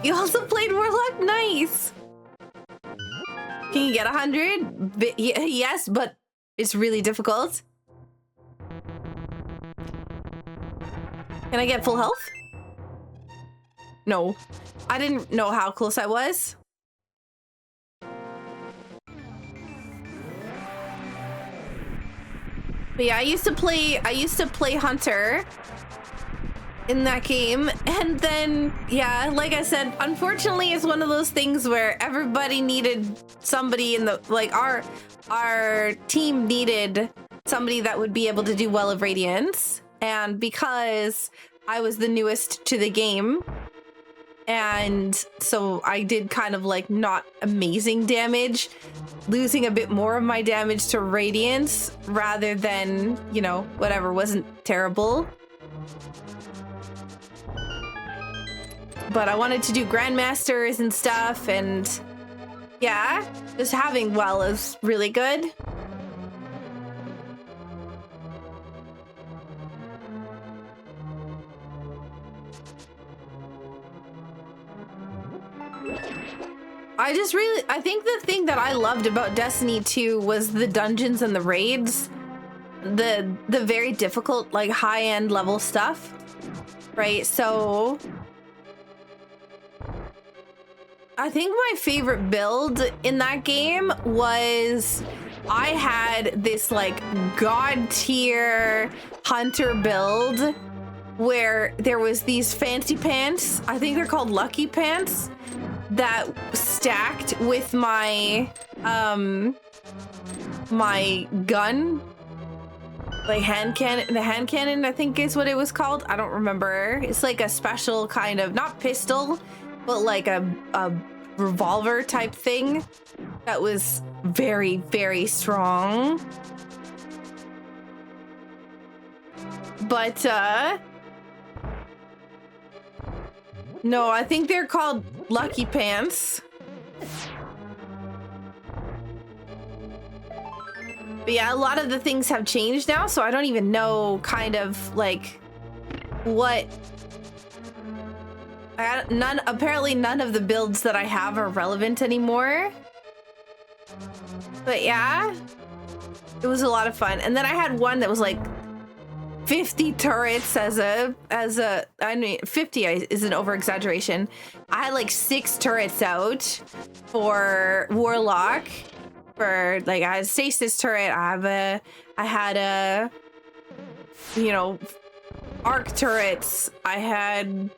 You also played Warlock? Nice. Can you get 100? Yes, but it's really difficult. Can I get full health? No. I didn't know how close I was. But yeah, I used to play Hunter in that game, and then yeah, like I said, unfortunately it's one of those things where everybody needed somebody in the, like, our team needed somebody that would be able to do Well of Radiance, and because I was the newest to the game, And so I did kind of like not amazing damage, losing a bit more of my damage to Radiance rather than, you know, whatever, wasn't terrible. But I wanted to do Grandmasters and stuff, and yeah, just having well is really good. I think the thing that I loved about Destiny 2 was the dungeons and the raids. The very difficult, like, high-end level stuff, right? So I think my favorite build in that game was I had this, like, god tier hunter build where there was these fancy pants. I think they're called lucky pants, that stacked with my my gun, like hand cannon. The hand cannon, I think, is what it was called. I don't remember. It's like a special kind of, not pistol, but like a revolver type thing that was very, very strong. But no, I think they're called Lucky Pants. But yeah, a lot of the things have changed now, so I don't even know kind of like what. Apparently none of the builds that I have are relevant anymore. But yeah, it was a lot of fun. And then I had one that was like 50 turrets I mean, 50 is an over exaggeration. I had like 6 turrets out for Warlock. For like, I had a stasis turret. I had a, you know, arc turrets. I had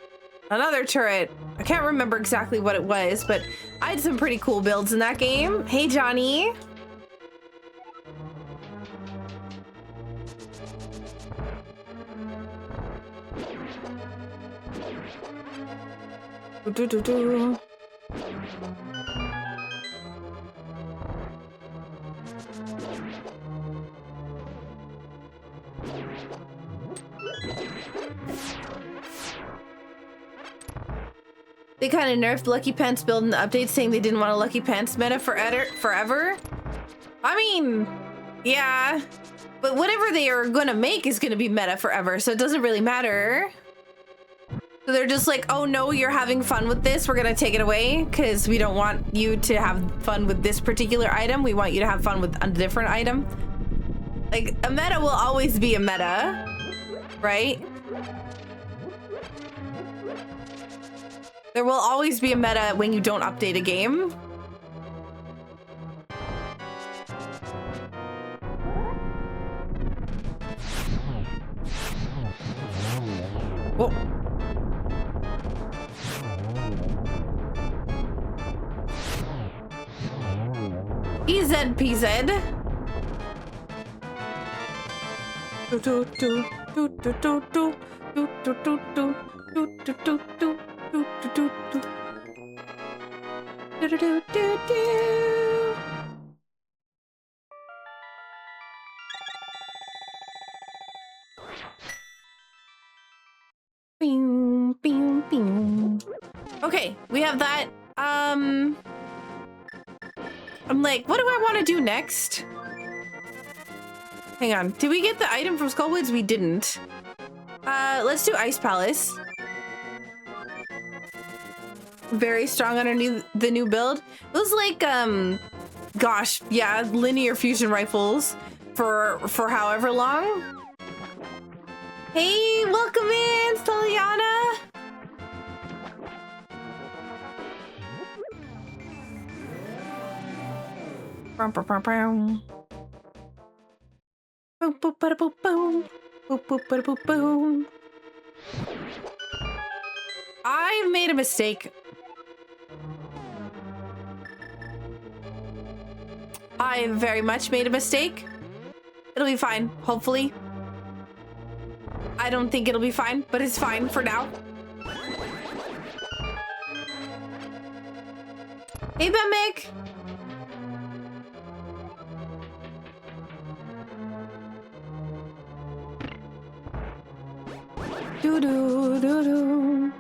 another turret. I can't remember exactly what it was, but I had some pretty cool builds in that game. Hey, Johnny. They kind of nerfed Lucky Pants build in the update, saying they didn't want a Lucky Pants meta forever. I mean, yeah, but whatever they are gonna make is gonna be meta forever, so it doesn't really matter. So they're just like, oh no, you're having fun with this, we're gonna take it away because we don't want you to have fun with this particular item. We want you to have fun with a different item. Like, a meta will always be a meta, right? There will always be a meta when you don't update a game. Whoa. PZ. Do do do do do do do do do do do do do do do. Do, do, do, do. Do, do, do, do, do. Bing, bing, bing. Okay, we have that. I'm like, what do I want to do next? Hang on. Did we get the item from Skullwoods? We didn't. Let's do Ice Palace. Very strong on the new build. It was like, gosh, yeah, linear fusion rifles for however long. Hey, welcome in, Steliana. Boom, boom, boom, boom. Boom, boom, bada, boom, boom. Boom, boom, bada, boom, boom. I've made a mistake. I very much made a mistake. It'll be fine, hopefully. I don't think it'll be fine, but it's fine for now. Hey, Bemic. Doo doo doo doo.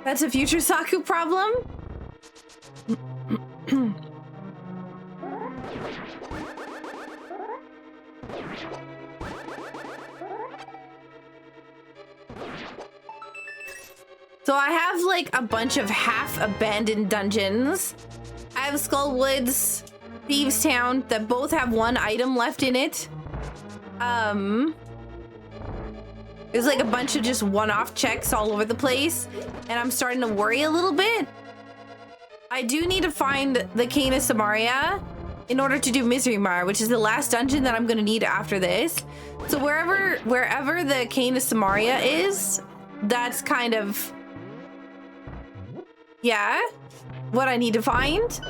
That's a future Saku problem? So I have like a bunch of half-abandoned dungeons. I have Skull Woods, Thieves Town that both have one item left in it. There's like a bunch of just one-off checks all over the place, and I'm starting to worry a little bit. I do need to find the Cane of Samaria in order to do Misery Mire, which is the last dungeon that I'm gonna need after this. So wherever the Cane of Samaria is, that's kind of, yeah, what I need to find.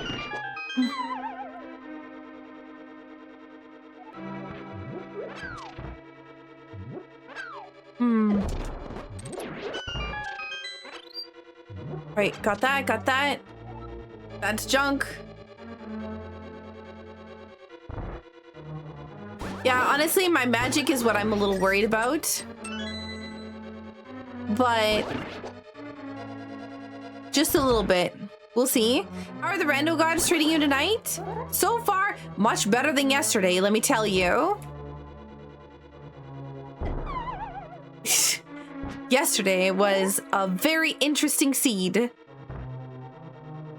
Right, got that. That's junk. Yeah, honestly, my magic is what I'm a little worried about. But just a little bit. We'll see. How are the rando gods treating you tonight? So far, much better than yesterday, let me tell you. Yesterday was a very interesting seed,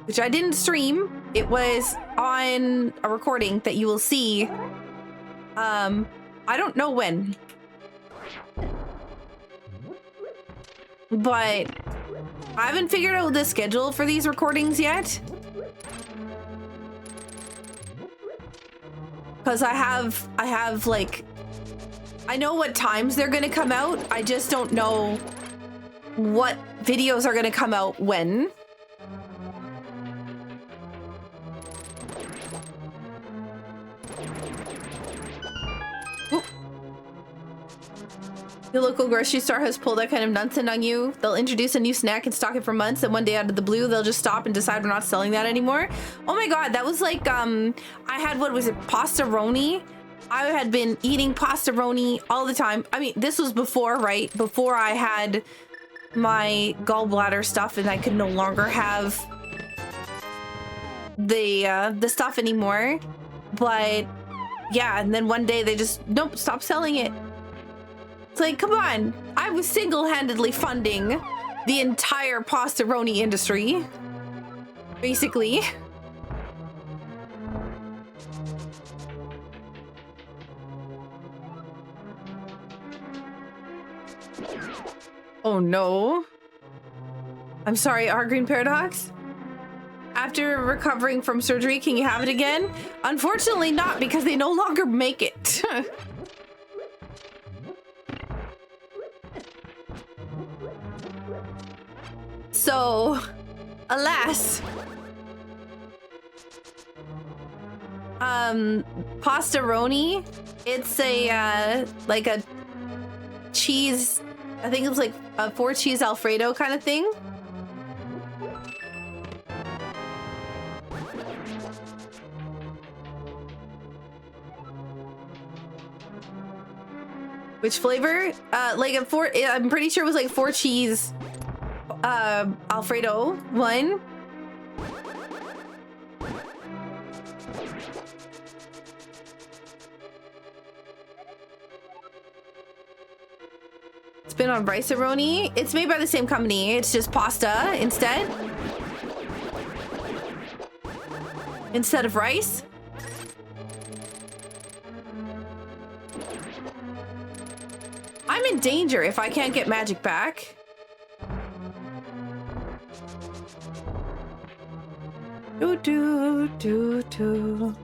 which I didn't stream. It was on a recording that you will see. I don't know when, but I haven't figured out the schedule for these recordings yet. Because I have like, I know what times they're gonna come out. I just don't know what videos are gonna come out when. Ooh. Your local grocery store has pulled that kind of nonsense on you. They'll introduce a new snack and stock it for months, and one day out of the blue, they'll just stop and decide we're not selling that anymore. Oh my god, that was like, I had, what was it, pastaroni? I had been eating pastaroni all the time. I mean, this was before, right? Before I had my gallbladder stuff and I could no longer have the stuff anymore. But yeah, and then one day they just, nope, stop selling it. It's like, come on. I was single-handedly funding the entire pastaroni industry, basically. Oh no. I'm sorry, our Green Paradox. After recovering from surgery, can you have it again? Unfortunately not, because they no longer make it. So, alas. Pastaroni, it's a, like a cheese, I think it was like a 4-cheese Alfredo kind of thing. Which flavor? Like a I'm pretty sure it was like 4-cheese Alfredo one. It's been on Rice-A-Roni. It's made by the same company. It's just pasta instead of rice. I'm in danger if I can't get magic back. Do do do do.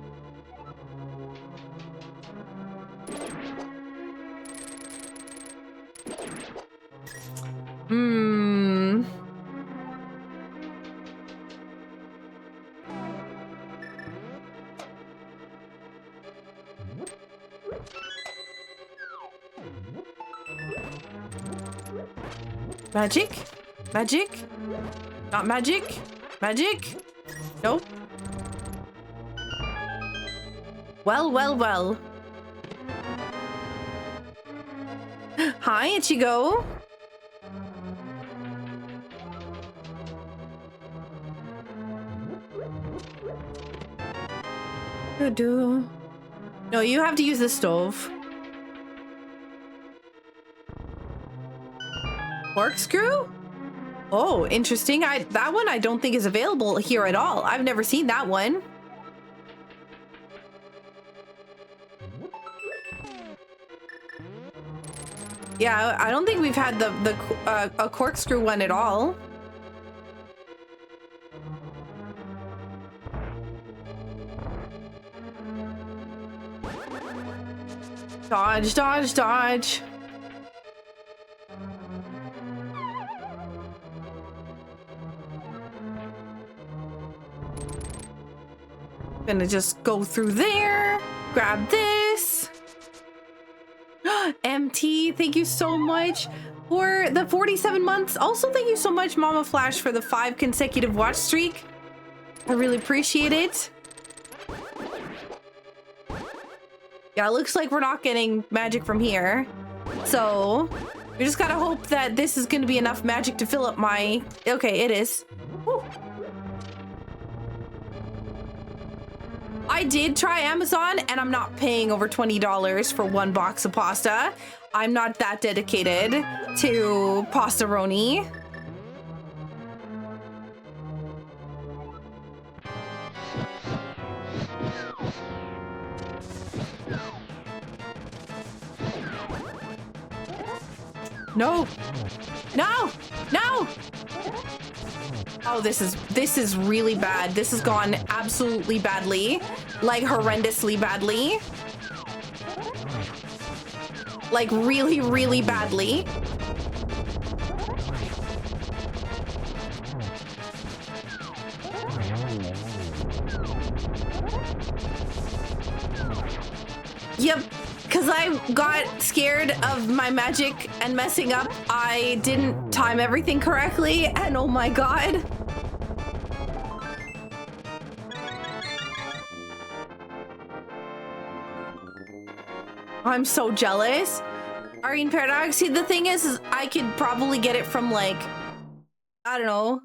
Magic? Magic? Not magic? Magic? Nope. Well, well, well. Hi, Ichigo. No, you have to use the stove. Corkscrew? Oh, interesting. That one I don't think is available here at all. I've never seen that one. Yeah, I don't think we've had a corkscrew one at all. Dodge, dodge, dodge. Gonna just go through there, grab this. MT, thank you so much for the 47 months. Also, thank you so much, Mama Flash, for the 5 consecutive watch streak. I really appreciate it. Yeah, it looks like we're not getting magic from here. So we just gotta hope that this is gonna be enough magic to fill up my... Okay, it is. Woo. I did try Amazon, and I'm not paying over $20 for 1 box of pasta. I'm not that dedicated to pastaroni. No! No! No! Oh, this is really bad. This has gone absolutely badly. Like horrendously badly. Like really, really badly. Yep, because I got scared of my magic and messing up. I didn't time everything correctly, and oh my god. I'm so jealous. Arene Paradox, see, the thing is I could probably get it from like, I don't know,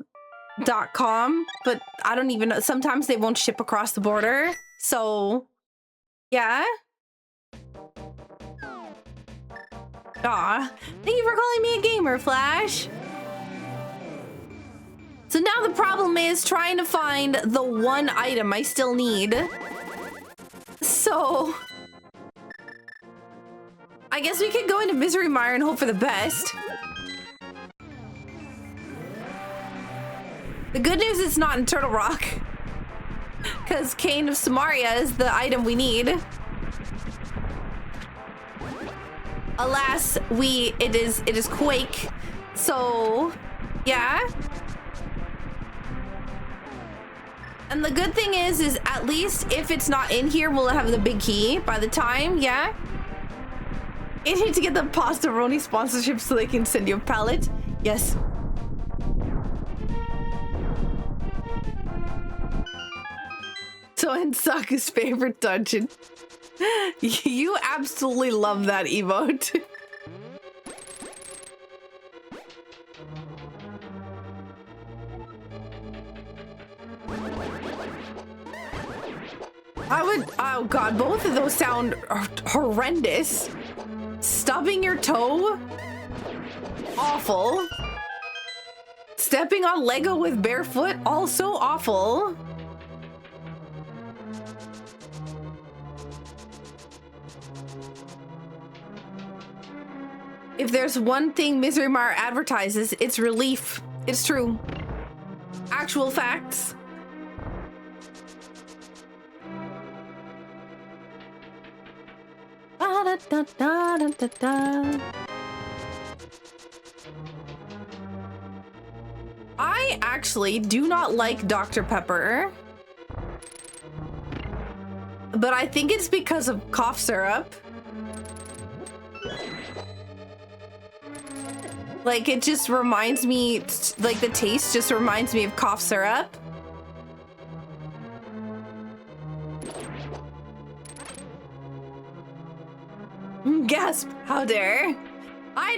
.com, but I don't even know. Sometimes they won't ship across the border. So, yeah. Aw, thank you for calling me a gamer, Flash. So now the problem is trying to find the one item I still need. So I guess we could go into Misery Mire and hope for the best. The good news is not in Turtle Rock, because Cane of Samaria is the item we need. Alas, it is Quake. So, yeah. And the good thing is at least if it's not in here, we'll have the big key by the time, yeah. You need to get the Pastaroni sponsorship so they can send you a pallet. Yes. So in Saku's favorite dungeon. You absolutely love that emote. Oh god, both of those sound horrendous. Stubbing your toe? Awful. Stepping on Lego with barefoot? Also awful. If there's one thing Misery Mire advertises, it's relief. It's true. Actual facts. I actually do not like Dr. Pepper. But I think it's because of cough syrup. Like, it just reminds me, like, the taste just reminds me of cough syrup. Gasp! How dare! I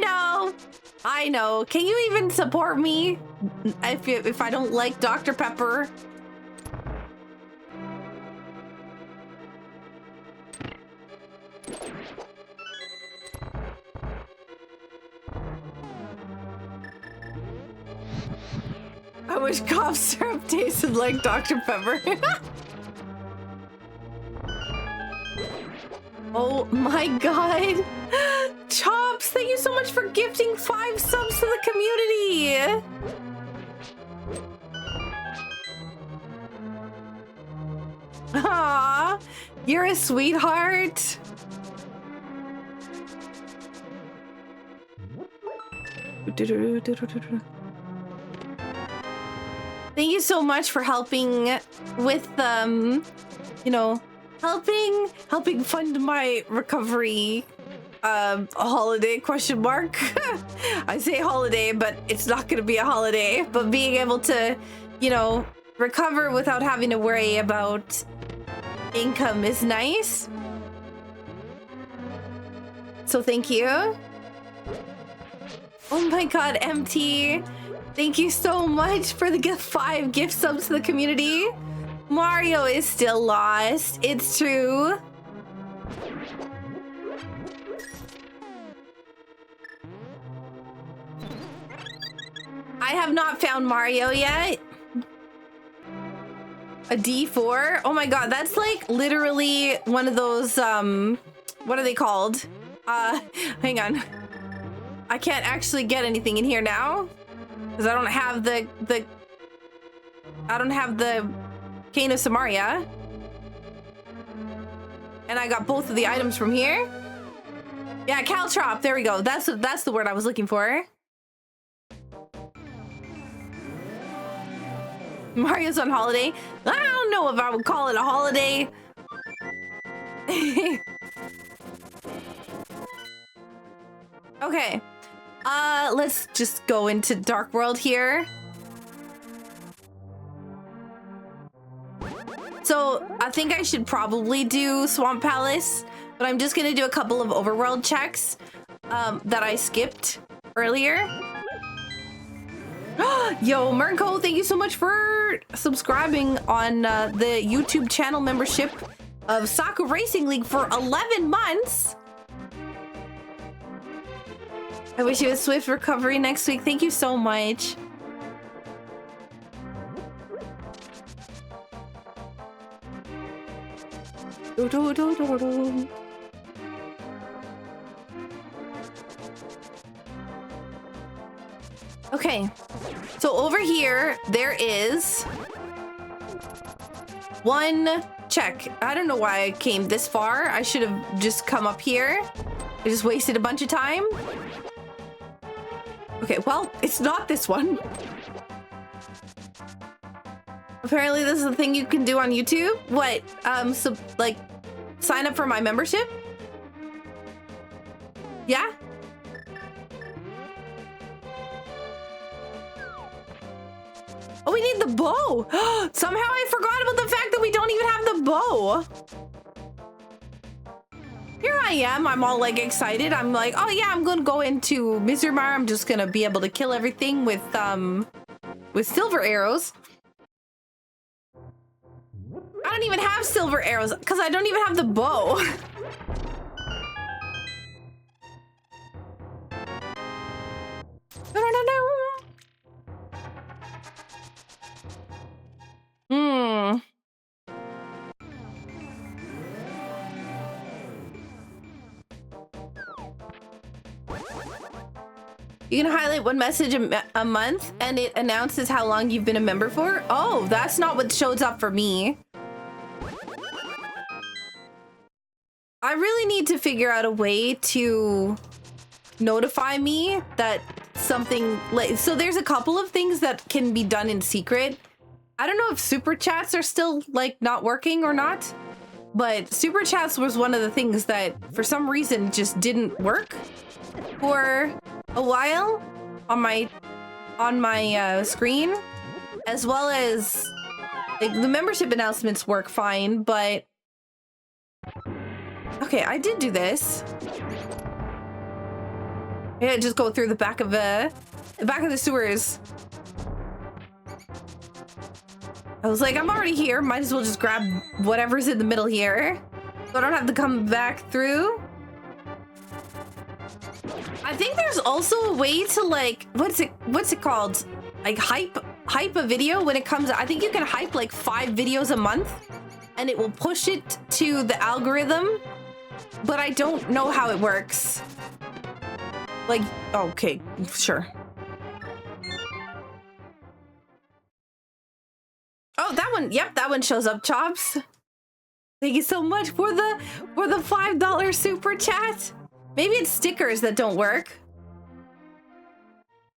know. Can you even support me if I don't like Dr. Pepper? I wish cough syrup tasted like Dr. Pepper. Oh my god. Chops, thank you so much for gifting 5 subs to the community. Aw, you're a sweetheart. Thank you so much for helping with, you know, helping fund my recovery, holiday, question mark. I say holiday, but it's not gonna be a holiday, but being able to, you know, recover without having to worry about income is nice. So thank you. Oh my god, MT. Thank you so much for the 5 gift subs to the community. Mario is still lost. It's true. I have not found Mario yet. A D4? Oh my god, that's like literally one of those, what are they called? Hang on. I can't actually get anything in here now. Because I don't have the Cane of Samaria. And I got both of the items from here. Yeah, Caltrop, there we go. That's the word I was looking for. Mario's on holiday. I don't know if I would call it a holiday. Okay. Let's just go into Dark World here. So I think I should probably do Swamp Palace, but I'm just gonna do a couple of overworld checks that I skipped earlier. Yo, Murko, thank you so much for subscribing on the YouTube channel membership of Saku Racing League for 11 months. I wish you a swift recovery next week. Thank you so much. Okay, so over here, there is one check. I don't know why I came this far. I should have just come up here. I just wasted a bunch of time. Okay, well, it's not this one. Apparently this is a thing you can do on YouTube. What? So, like, sign up for my membership? Yeah? Oh, we need the bow. Somehow I forgot about the fact that we don't even have the bow. Here I am. I'm all like excited. I'm like, oh yeah, I'm gonna go into Mizramar. I'm just gonna be able to kill everything with silver arrows. I don't even have silver arrows because I don't even have the bow. You can highlight one message a month and it announces how long you've been a member for. Oh, that's not what shows up for me. I really need to figure out a way to notify me that something like, so there's a couple of things that can be done in secret. I don't know if super chats are still like not working or not, but super chats was one of the things that for some reason just didn't work for a while on my screen, as well as like, the membership announcements work fine, but okay, I did do this. Yeah, just go through the back of the sewers. I was like, I'm already here. Might as well just grab whatever's in the middle here. So I don't have to come back through. I think there's also a way to like, what's it called? Like hype a video when it comes. I think you can hype like 5 videos a month and it will push it to the algorithm, but I don't know how it works. Like, okay, sure. Oh, that one. Yep, that one shows up, Chops. Thank you so much for the $5 super chat. Maybe it's stickers that don't work.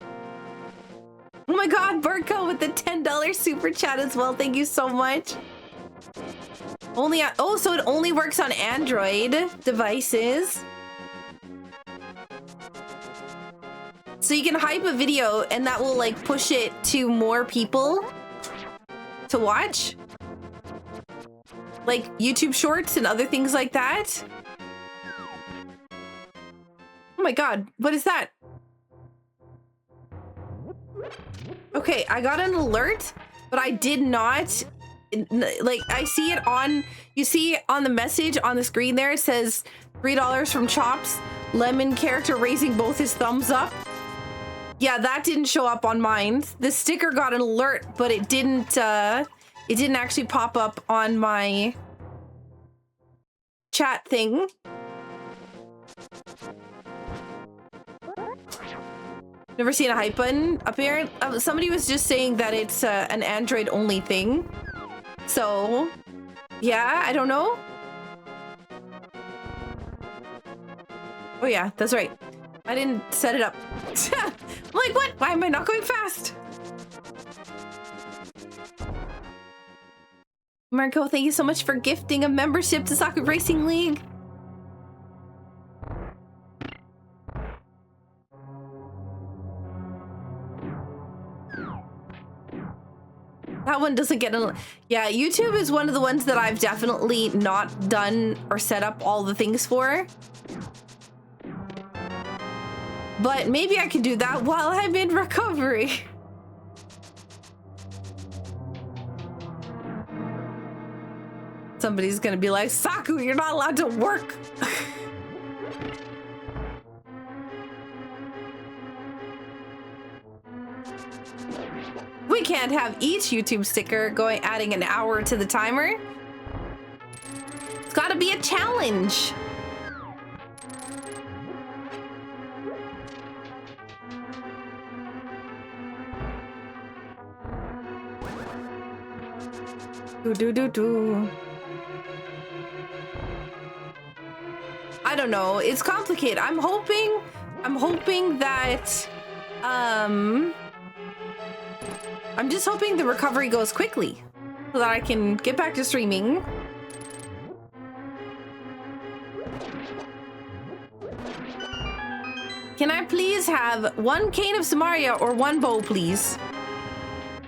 Oh my god, Burko with the $10 super chat as well. Thank you so much. Only oh, so it only works on Android devices. So you can hype a video and that will like push it to more people to watch. Like YouTube Shorts and other things like that. Oh my god, what is that? Okay, I got an alert, but I did not, like, I see it on, you see on the message on the screen there, it says $3 from Chops, Lemon character raising both his thumbs up. Yeah, that didn't show up on mine. The sticker got an alert, but it didn't actually pop up on my chat thing. Never seen a hype button. Apparently, somebody was just saying that it's an Android only thing. So, yeah, I don't know. Oh yeah, that's right. I didn't set it up. I'm like, what? Why am I not going fast? Marco, thank you so much for gifting a membership to Saku Racing League. That one doesn't get a... Yeah, YouTube is one of the ones that I've definitely not done or set up all the things for. But maybe I could do that while I'm in recovery. Somebody's gonna be like, Saku, you're not allowed to work. We can't have each YouTube sticker adding an hour to the timer. It's gotta be a challenge. Do. I don't know. It's complicated. I'm hoping that I'm just hoping the recovery goes quickly so that I can get back to streaming. Can I please have 1 cane of Samaria or 1 bow, please?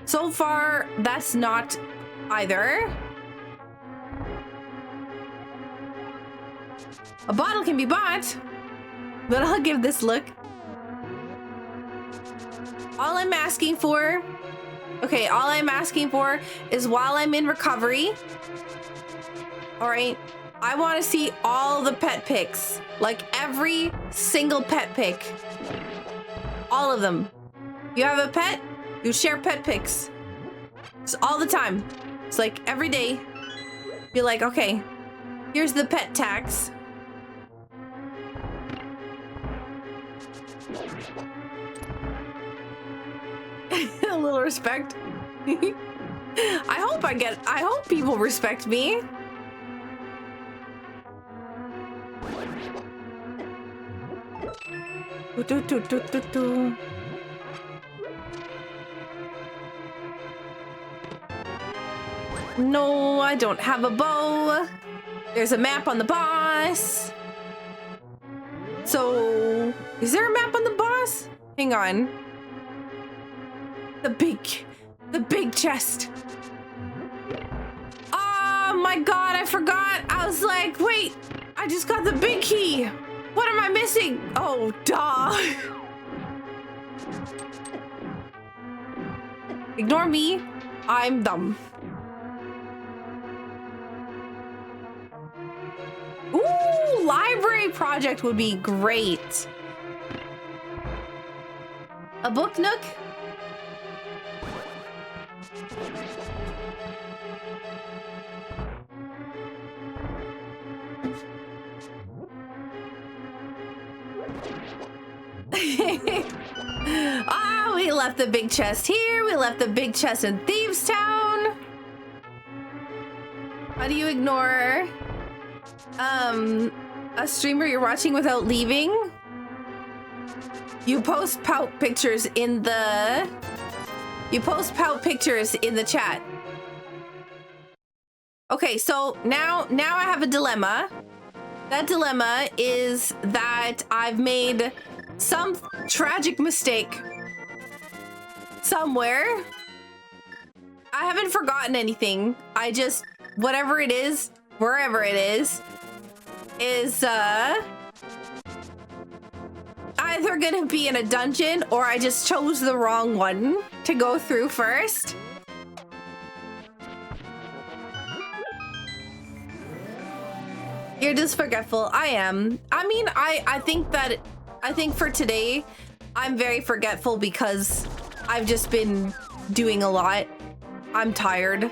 So far, that's not either. A bottle can be bought, but I'll give this look. All I'm asking for is while I'm in recovery, all right, I want to see all the pet pics, like every single pet pic, all of them. You have a pet, you share pet pics. It's all the time. It's like every day. You're like, okay, here's the pet tax. A little respect. I hope people respect me. No, I don't have a bow. There's a map on the boss. So, is there a map on the boss? Hang on. The big chest. Oh my god, I forgot. I was like, wait, I just got the big key. What am I missing? Oh, duh. Ignore me. I'm dumb. Ooh, library project would be great. A book nook? Ah, we left the big chest here. We left the big chest in Thieves Town. How do you ignore a streamer you're watching without leaving? You post pout pictures in the chat. Okay, so now I have a dilemma. That dilemma is that I've made some tragic mistake somewhere. I haven't forgotten anything. I just, whatever it is, wherever it is either gonna be in a dungeon or I just chose the wrong one to go through first. You're just forgetful. I am. I mean, I think for today, I'm very forgetful because I've just been doing a lot. I'm tired.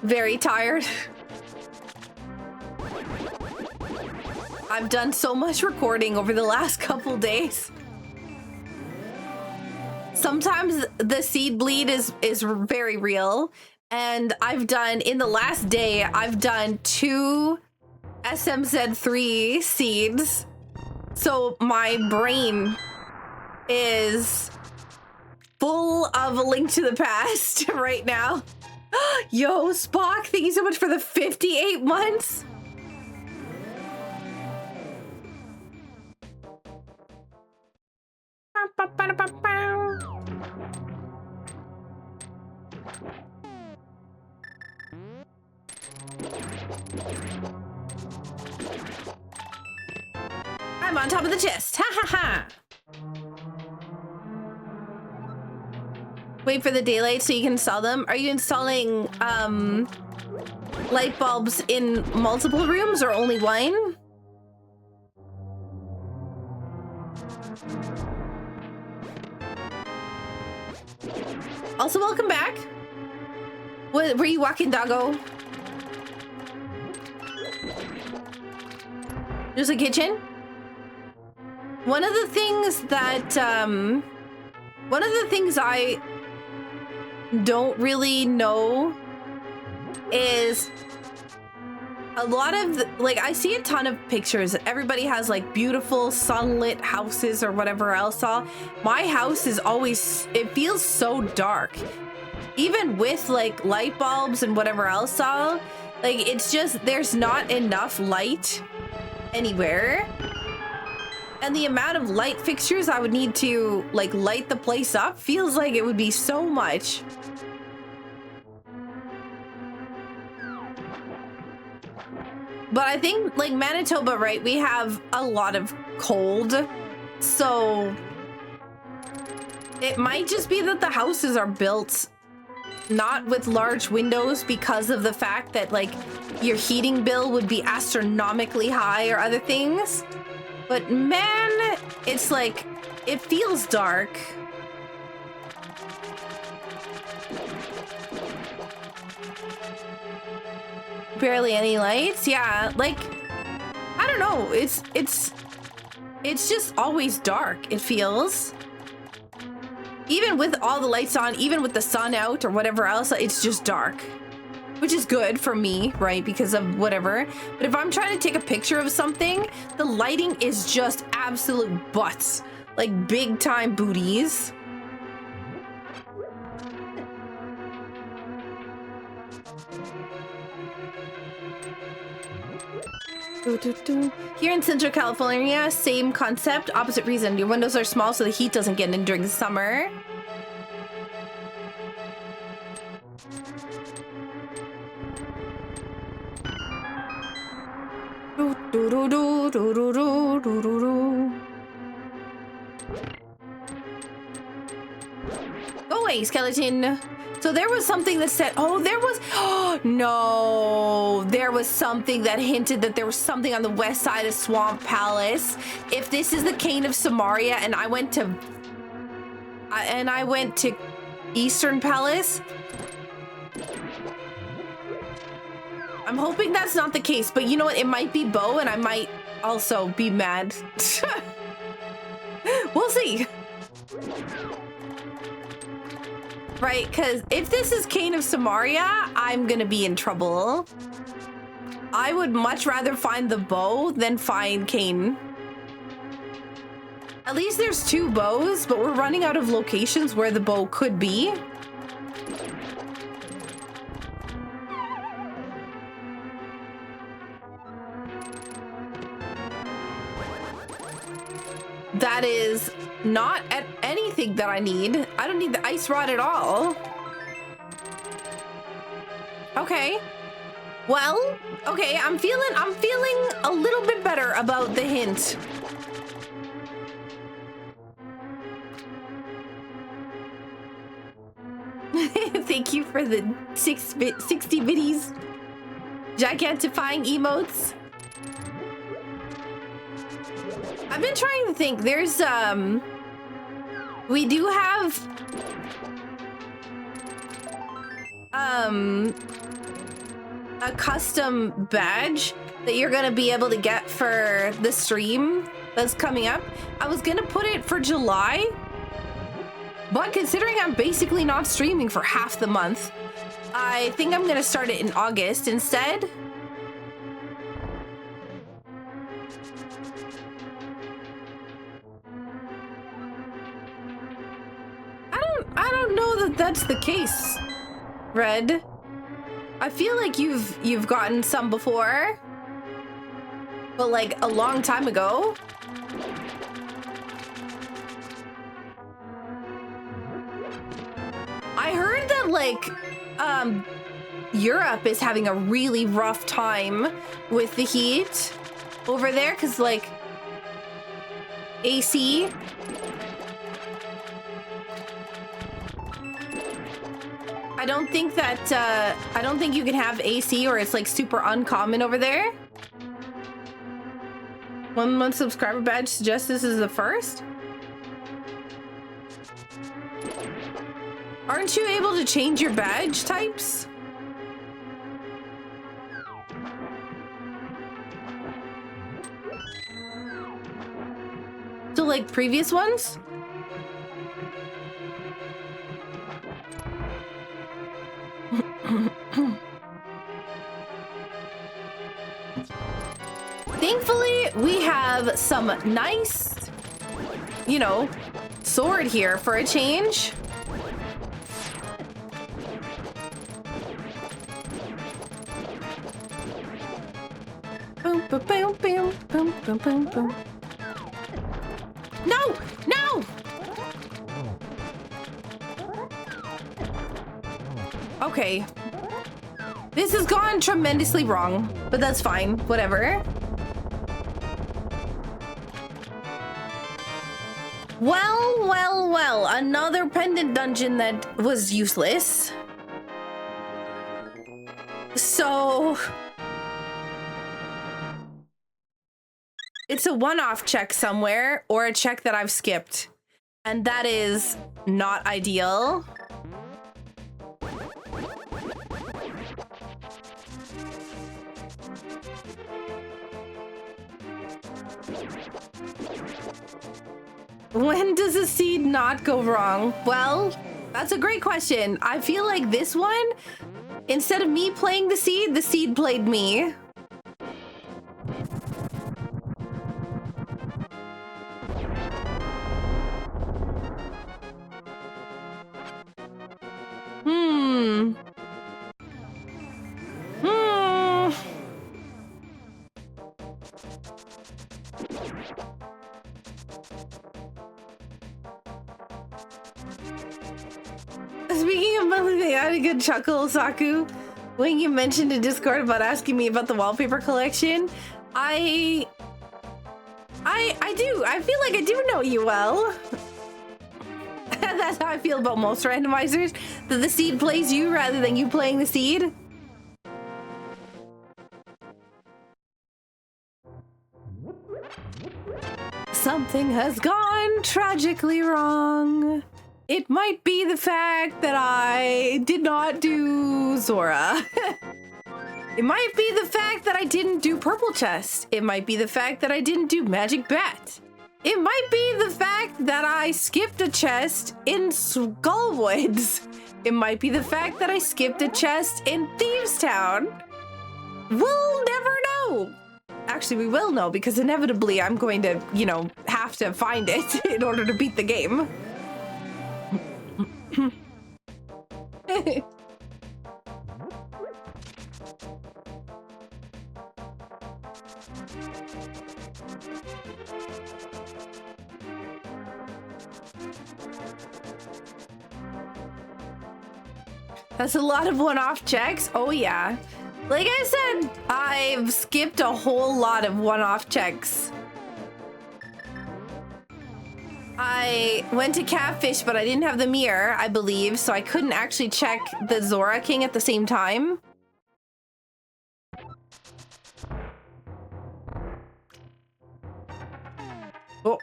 Very tired. I've done so much recording over the last couple days. Sometimes the seed bleed is very real. And I've done, in the last day, I've done 2 SMZ3 seeds. So my brain is full of A Link to the Past right now. Yo, Spock, thank you so much for the 58 months. I'm on top of the chest. Ha ha ha. Wait for the daylight so you can install them. Are you installing light bulbs in multiple rooms or only one? Also, welcome back. Were you walking, doggo? There's a kitchen. One of the things I don't really know is a lot of I see a ton of pictures. Everybody has like beautiful sunlit houses or whatever else. My house is always, it feels so dark. Even with like light bulbs and whatever else like it's just, there's not enough light anywhere. And the amount of light fixtures I would need to like light the place up feels like it would be so much. But I think like Manitoba, right? We have a lot of cold. So it might just be that the houses are built not with large windows because of the fact that like your heating bill would be astronomically high or other things. But man, it's like, it feels dark. Barely any lights. Yeah, like, I don't know. It's just always dark, it feels. Even with all the lights on, even with the sun out or whatever else, it's just dark. Which is good for me, right? Because of whatever. But if I'm trying to take a picture of something, the lighting is just absolute butts. Like big time booties. Here in Central California, same concept, opposite reason. Your windows are small so the heat doesn't get in during the summer. Do do do do do do do do do. Go away, skeleton. So there was something that said, oh, there was, oh, no. There was something that hinted that there was something on the west side of Swamp Palace. If this is the Cane of Samaria and I went to Eastern Palace, I'm hoping that's not the case, but you know what? It might be Bo and I might also be mad. We'll see. Right, because if this is Cane of Samaria, I'm gonna be in trouble. I would much rather find the bow than find Cane. At least there's 2 bows, but we're running out of locations where the bow could be. That is not at anything that I need. I don't need the ice rod at all. Okay. Well, okay, I'm feeling a little bit better about the hint. Thank you for the 60 biddies. Gigantifying emotes. I've been trying to think. There's we do have a custom badge that you're gonna be able to get for the stream that's coming up. I was gonna put it for July, but considering I'm basically not streaming for half the month, I think I'm gonna start it in August instead. I don't know that that's the case, Red. I feel like you've gotten some before, but like a long time ago. I heard that like Europe is having a really rough time with the heat over there because like AC. I don't think you can have AC or it's like super uncommon over there. 1 month subscriber badge suggests this is the first. Aren't you able to change your badge types? To like previous ones? Thankfully, we have some nice, you know, sword here for a change. Boom, boom, boom, boom, boom, boom, boom, boom. No! No! Okay. This has gone tremendously wrong, but that's fine. Whatever. Well, well, well. Another pendant dungeon that was useless. So... it's a one-off check somewhere, or a check that I've skipped. And that is not ideal. When does a seed not go wrong? Well, that's a great question. I feel like this one, instead of me playing the seed played me. Speaking of monthly, I had a good chuckle, Saku, when you mentioned in Discord about asking me about the wallpaper collection. I do. I feel like I do know you well. That's how I feel about most randomizers. That the seed plays you rather than you playing the seed. Something has gone tragically wrong. It might be the fact that I did not do Zora. It might be the fact that I didn't do Purple Chest. It might be the fact that I didn't do Magic Bat. It might be the fact that I skipped a chest in Skullwoods. It might be the fact that I skipped a chest in Thieves Town. We'll never know. Actually, we will know because inevitably I'm going to, you know, have to find it in order to beat the game. That's a lot of one-off checks. Oh yeah. Like I said, I've skipped a whole lot of one-off checks. I went to Catfish, but I didn't have the mirror, I believe, so I couldn't actually check the Zora King at the same time. Oh.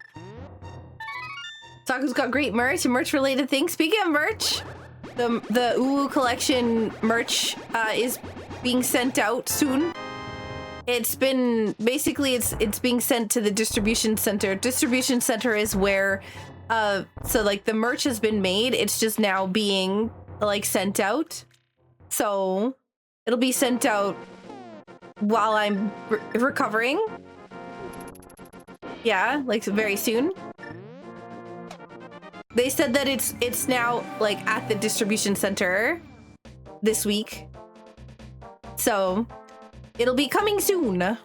Saku's got great merch and merch-related things. Speaking of merch, the Uwu collection merch is being sent out soon. It's been basically it's being sent to the distribution center. Distribution center is where so like the merch has been made. It's just now being like sent out. So it'll be sent out while I'm recovering. Yeah, like very soon. They said that it's now like at the distribution center this week. So it'll be coming soon.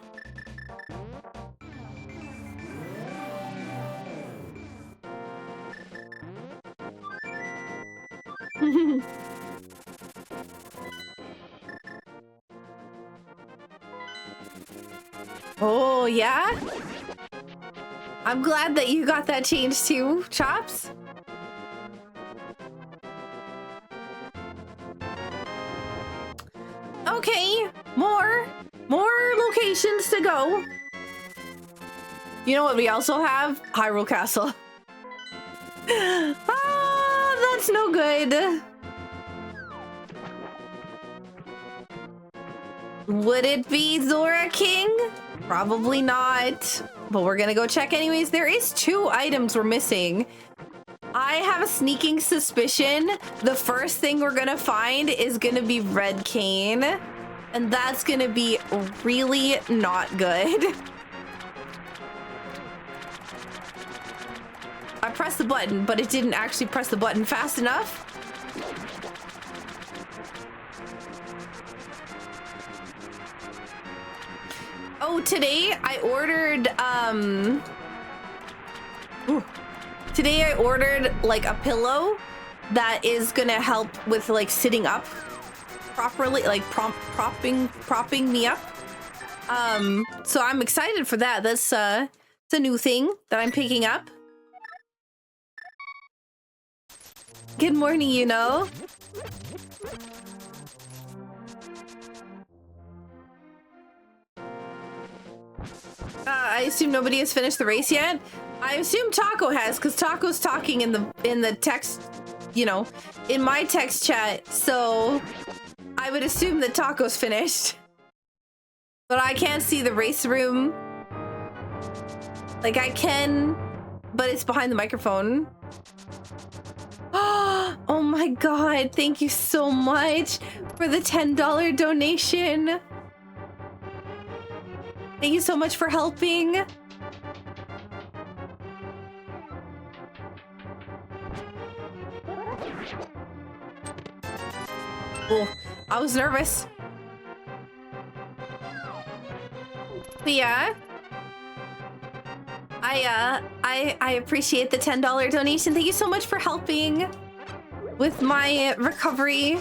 Oh, yeah? I'm glad that you got that changed too, Chops. Okay, more locations to go. You know what we also have? Hyrule Castle. Ah, that's no good. Would it be Zora King? Probably not, but we're gonna go check anyways. There is 2 items we're missing. I have a sneaking suspicion the first thing we're gonna find is gonna be Red Cane, and that's gonna be really not good. I pressed the button, but it didn't actually press the button fast enough. Oh, today I ordered, today I ordered like a pillow that is gonna help with like sitting up properly, like propping me up. So I'm excited for that. That's it's a new thing that I'm picking up. Good morning, you know. I assume nobody has finished the race yet. I assume Taco has, because Taco's talking in the text, you know, in my text chat. So I would assume that Taco's finished. But I can't see the race room. Like I can, but it's behind the microphone. Oh my god, thank you so much for the $10 donation. Thank you so much for helping. Oh, I was nervous. But yeah. I appreciate the $10 donation. Thank you so much for helping with my recovery.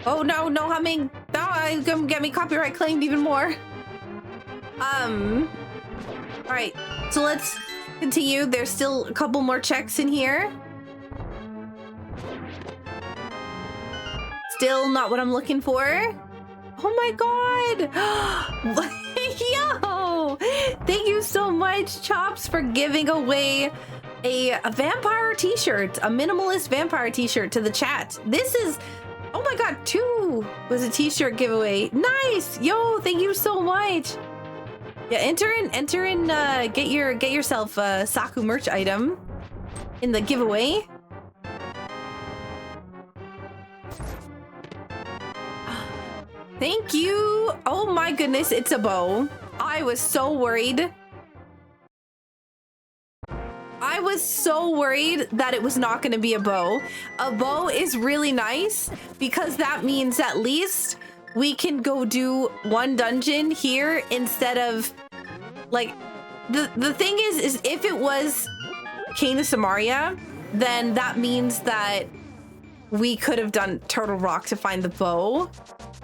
Oh no, no humming. No, it's gonna get me copyright claimed even more. All right, so let's continue. There's still a couple more checks in here. Still not what I'm looking for. Oh my god. Yo, thank you so much, Chops, for giving away a vampire t-shirt, a minimalist vampire t-shirt to the chat. This is, oh my god, 2 was a t-shirt giveaway. Nice. Yo, thank you so much. Yeah, enter in, get yourself a Saku merch item in the giveaway. Thank you. Oh my goodness, it's a bow. I was so worried. I was so worried that it was not going to be a bow. A bow is really nice because that means at least we can go do one dungeon here instead of like the thing is if it was Cane of Samaria, then that means that we could have done Turtle Rock to find the bow,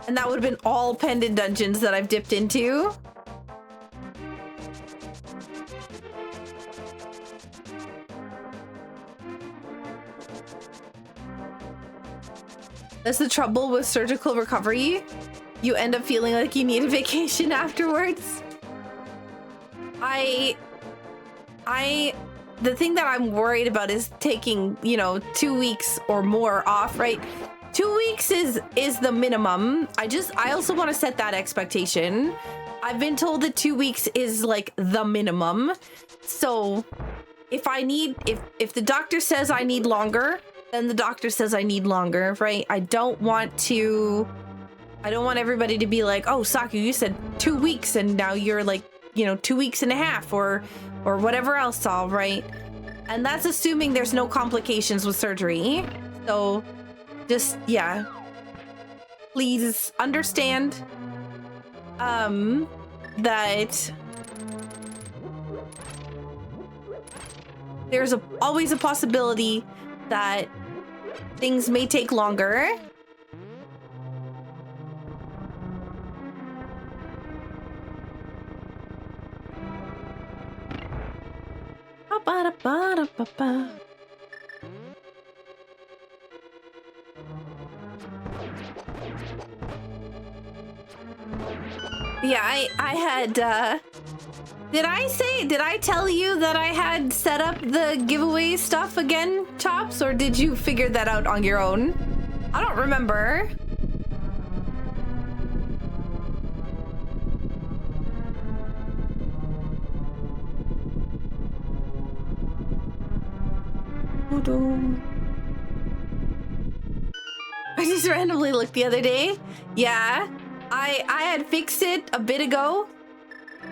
and that would have been all pendant dungeons that I've dipped into. That's the trouble with surgical recovery. You end up feeling like you need a vacation afterwards. The thing that I'm worried about is taking, you know, 2 weeks or more off, right? 2 weeks is the minimum. I also want to set that expectation. I've been told that 2 weeks is like the minimum. So if the doctor says I need longer, then the doctor says I need longer, right? I don't want everybody to be like, oh, Saku, you said 2 weeks and now you're like, you know, 2 weeks and a half or whatever else, all right? And that's assuming there's no complications with surgery. So just, yeah, please understand that there's always a possibility that things may take longer. Yeah, I had, did I tell you that I had set up the giveaway stuff again, Chops, or did you figure that out on your own? I don't remember. I just randomly looked the other day. Yeah, I had fixed it a bit ago,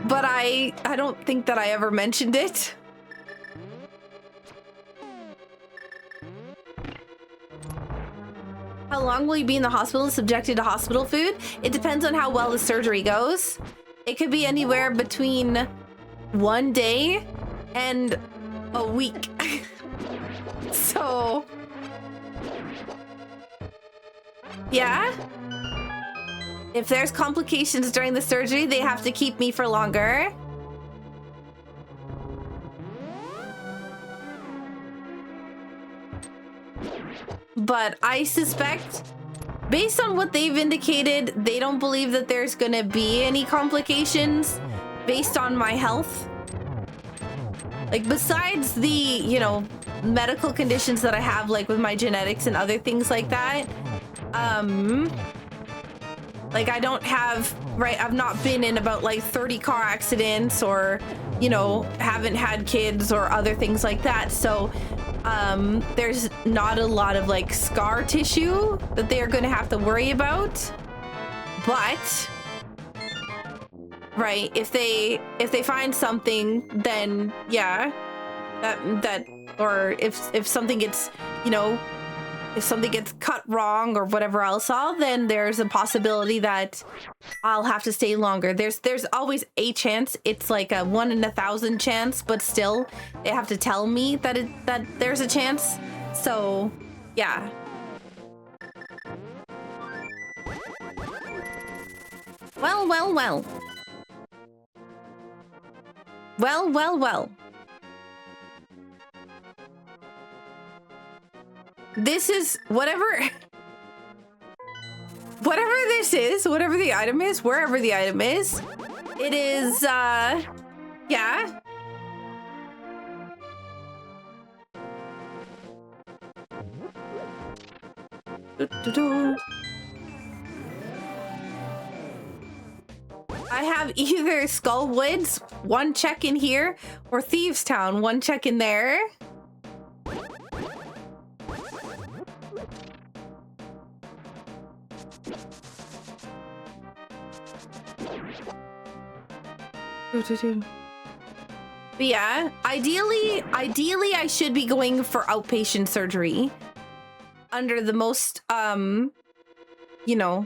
but I don't think that I ever mentioned it. How long will you be in the hospital subjected to hospital food? It depends on how well the surgery goes. It could be anywhere between 1 day and a week. So, yeah. If there's complications during the surgery, they have to keep me for longer. But I suspect, based on what they've indicated, they don't believe that there's gonna be any complications based on my health. Like, besides the, you know, medical conditions that I have, like with my genetics and other things like that, like I don't have, right, I've not been in about like 30 car accidents or, you know, haven't had kids or other things like that. So there's not a lot of like scar tissue that they are going to have to worry about. But right, if they find something, then yeah, that or if something gets, you know, if something gets cut wrong or whatever else, then there's a possibility that I'll have to stay longer. There's always a chance. It's like a 1 in 1,000 chance, but still they have to tell me that there's a chance. So Yeah. Well, well, well. Well, well, well. This is whatever... whatever this is, whatever the item is, wherever the item is, it is, yeah. I have either Skull Woods, 1 check in here, or Thieves Town, 1 check in there. But yeah, ideally I should be going for outpatient surgery under the most, you know,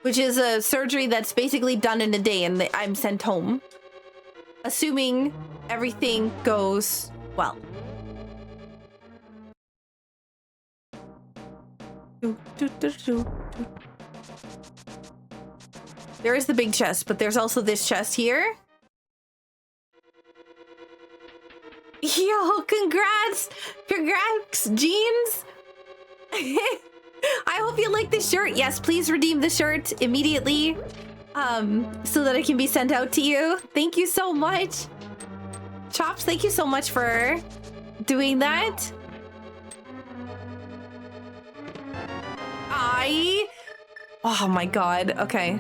which is a surgery that's basically done in a day and I'm sent home, assuming everything goes well. There is the big chest, but there's also this chest here. Yo, congrats! Congrats, Jeans! I hope you like this shirt. Yes, please redeem the shirt immediately, so that it can be sent out to you. Thank you so much. Chops, thank you so much for doing that. Oh my god, okay.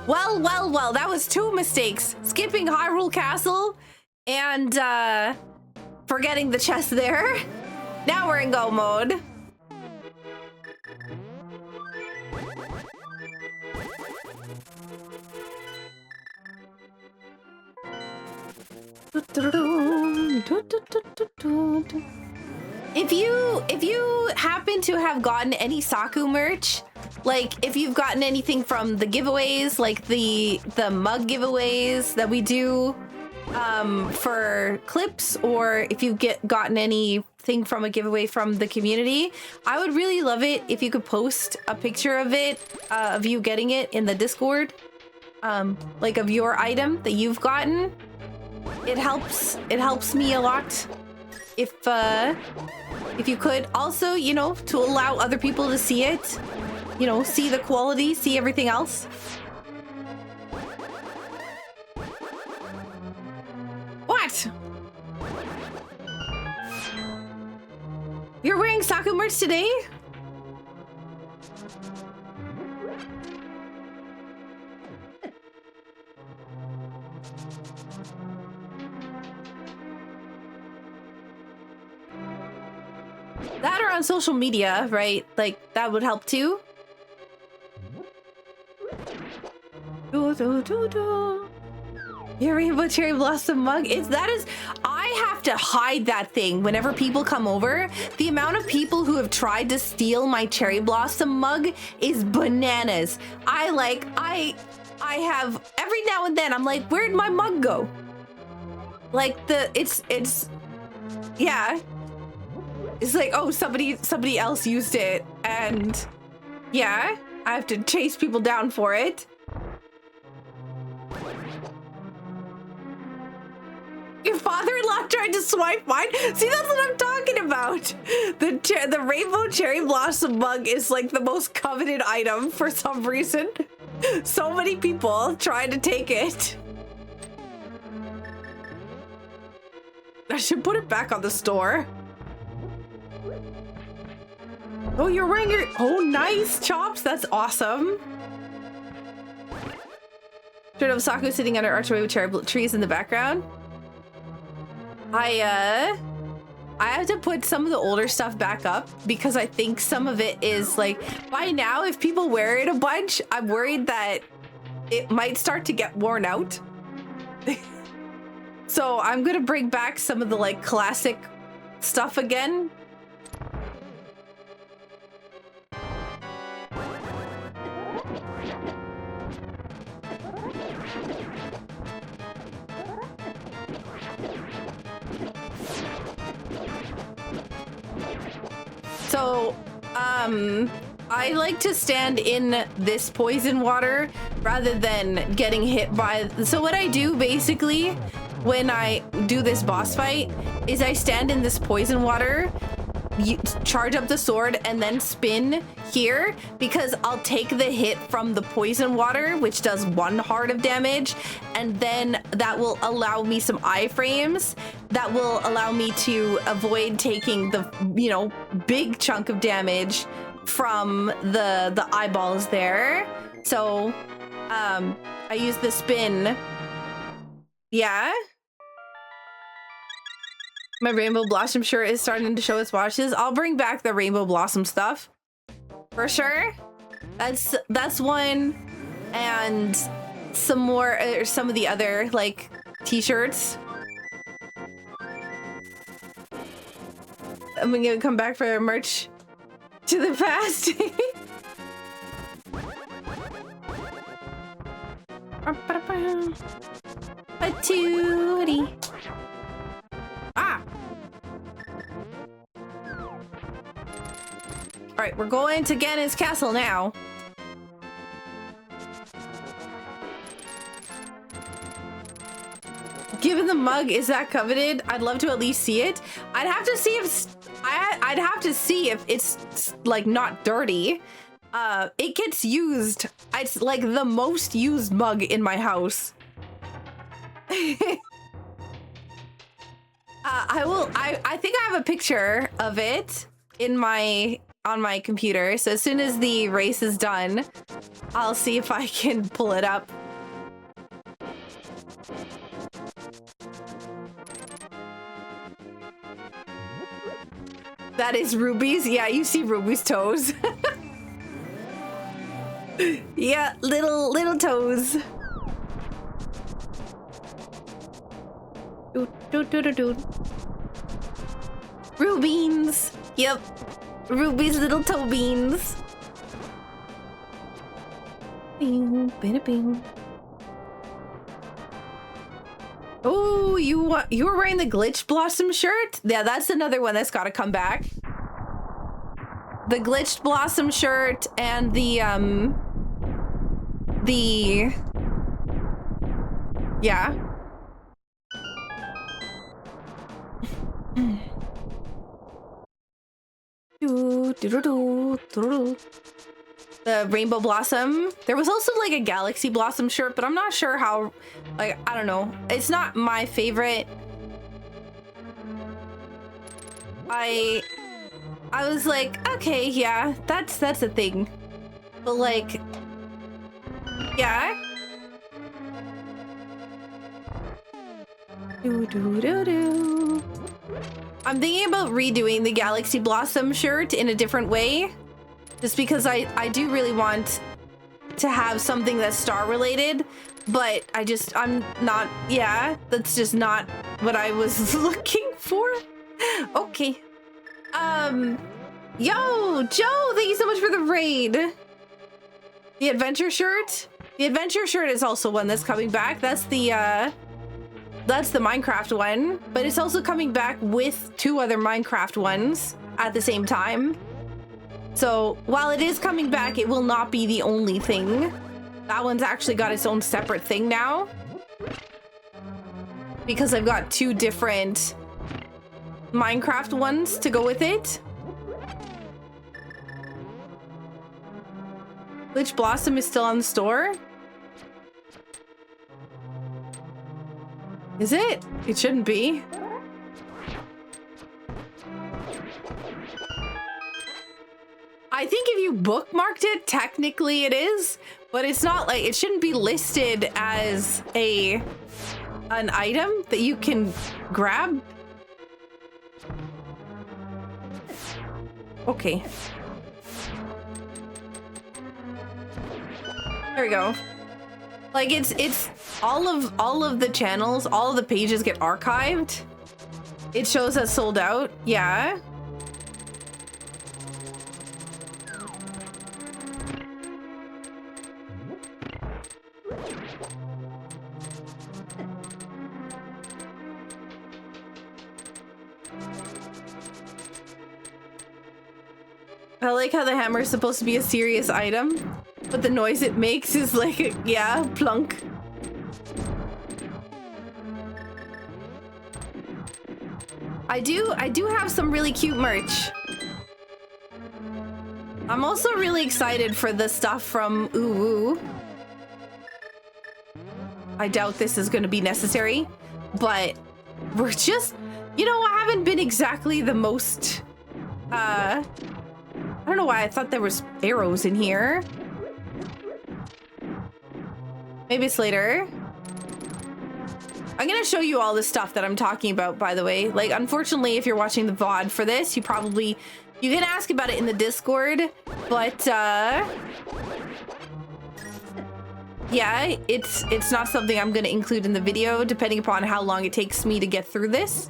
Well, well, well, that was 2 mistakes. Skipping Hyrule Castle and forgetting the chest there. Now we're in go mode. If you happen to have gotten any Saku merch, like if you've gotten anything from the giveaways, like the mug giveaways that we do for clips, or if you've gotten anything from a giveaway from the community, I would really love it if you could post a picture of it, of you getting it in the Discord, like of your item that you've gotten. It helps me a lot if you could. Also, you know, to allow other people to see it, you know, see the quality, see everything else. What? You're wearing Saku merch today? That or on social media, right? Like, that would help too. Your Rainbow Cherry Blossom mug I have to hide that thing whenever people come over. The amount of people who have tried to steal my Cherry Blossom mug is bananas. I have, every now and then I'm like, where'd my mug go? Like yeah. It's like, oh, somebody else used it, and yeah, I have to chase people down for it. Your father-in-law tried to swipe mine? See, that's what I'm talking about. The Rainbow Cherry Blossom mug is like the most coveted item for some reason. So many people tried to take it. I should put it back on the store. Oh, you're wearing your... Oh, nice, Chops. That's awesome. Straight up Saku sitting under archway with cherry trees in the background. I have to put some of the older stuff back up because I think some of it is like... By now, if people wear it a bunch, I'm worried that it might start to get worn out. So I'm gonna bring back some of the like classic stuff again. So, I like to stand in this poison water rather than getting hit by... So what I do basically when I do this boss fight is I stand in this poison water, charge up the sword, and then spin here because I'll take the hit from the poison water, which does 1 heart of damage, and then that will allow me some iframes that will allow me to avoid taking the, you know, big chunk of damage from the eyeballs there. So I use the spin. Yeah, my Rainbow Blossom shirt is starting to show its washes. I'll bring back the Rainbow Blossom stuff for sure. That's one, and some more, or some of the other like t-shirts. I'm gonna come back for merch to the past. Patootie. Ah! Alright, we're going to Ganon's castle now. Given the mug is that coveted, I'd love to at least see it. I'd have to see if I'd have to see if it's like not dirty. It gets used. It's like the most used mug in my house. I think I have a picture of it in on my computer. So as soon as the race is done, I'll see if I can pull it up. That is Ruby's. Yeah, you see Ruby's toes. Yeah, little toes. Rubeans. Yep. Ruby's little toe beans. Oh, you were wearing the Glitch Blossom shirt? Yeah, that's another one that's got to come back. The Glitched Blossom shirt and yeah. The Rainbow Blossom. There was also like a Galaxy Blossom shirt, but I'm not sure how, like, I don't know. It's not my favorite. I was like, okay, yeah, that's a thing. But like, yeah. I'm thinking about redoing the Galaxy Blossom shirt in a different way. Just because I do really want to have something that's star related, but I'm not, yeah, that's just not what I was looking for. Okay. Yo, Joe, thank you so much for the raid. The adventure shirt. The adventure shirt is also one that's coming back. That's the Minecraft one, but it's also coming back with 2 other Minecraft ones at the same time. So while it is coming back, it will not be the only thing. That one's actually got its own separate thing now, because I've got 2 different Minecraft ones to go with it. Glitch Blossom is still on the store. Is it? It shouldn't be. I think if you bookmarked it, technically it is, but it's not like, it shouldn't be listed as an item that you can grab. Okay. There we go. Like it's all of the channels, all of the pages get archived. It shows us sold out. Yeah. I like how the hammer is supposed to be a serious item, but the noise it makes is like, yeah, plunk. I do have some really cute merch. I'm also really excited for the stuff from Ooh. I doubt this is going to be necessary, but we're just, you know, I haven't been exactly the most, I don't know why I thought there was arrows in here. Maybe it's later. I'm gonna show you all the stuff that I'm talking about, by the way. Like, unfortunately, if you're watching the VOD for this, you can ask about it in the Discord, but, yeah, it's not something I'm gonna include in the video, depending upon how long it takes me to get through this.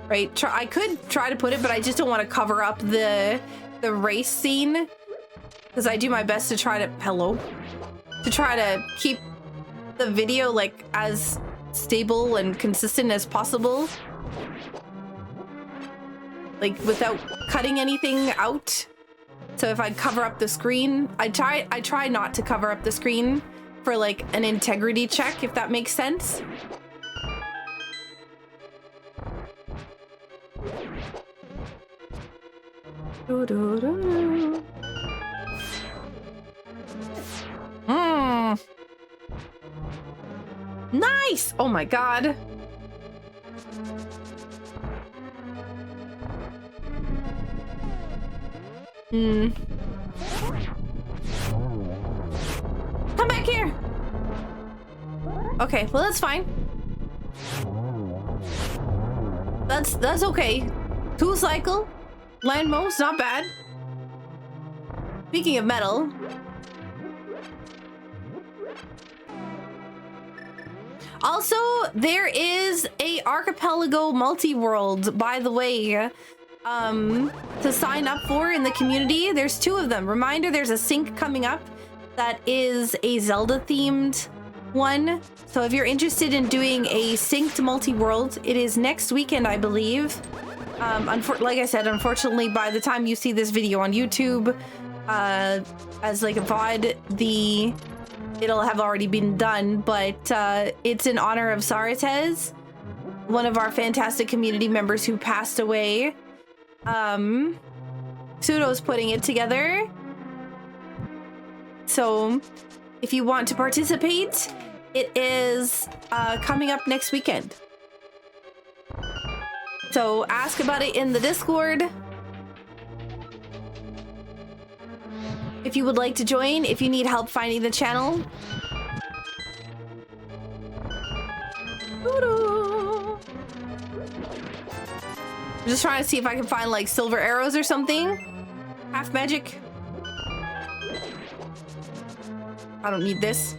Right, I could try to put it, but I just don't want to cover up the race scene, because I do my best to try to keep the video like as stable and consistent as possible, like without cutting anything out. So if I cover up the screen, I try not to cover up the screen for like an integrity check, if that makes sense. Nice! Oh my god. Come back here! Okay, well that's fine. That's okay. 2 cycle. Land mo's not bad. Speaking of metal. Also, there is a archipelago multi-world, by the way, to sign up for in the community. There's 2 of them. Reminder, there's a sync coming up that is a Zelda-themed one. So if you're interested in doing a synced multi-world, it is next weekend, I believe. Like I said, unfortunately, by the time you see this video on YouTube, as like a VOD, it'll have already been done, but it's in honor of Sarates, one of our fantastic community members who passed away. Pseudo's putting it together. So if you want to participate, it is coming up next weekend. So ask about it in the Discord. If you would like to join, if you need help finding the channel. I'm just trying to see if I can find like silver arrows or something. Half magic. I don't need this.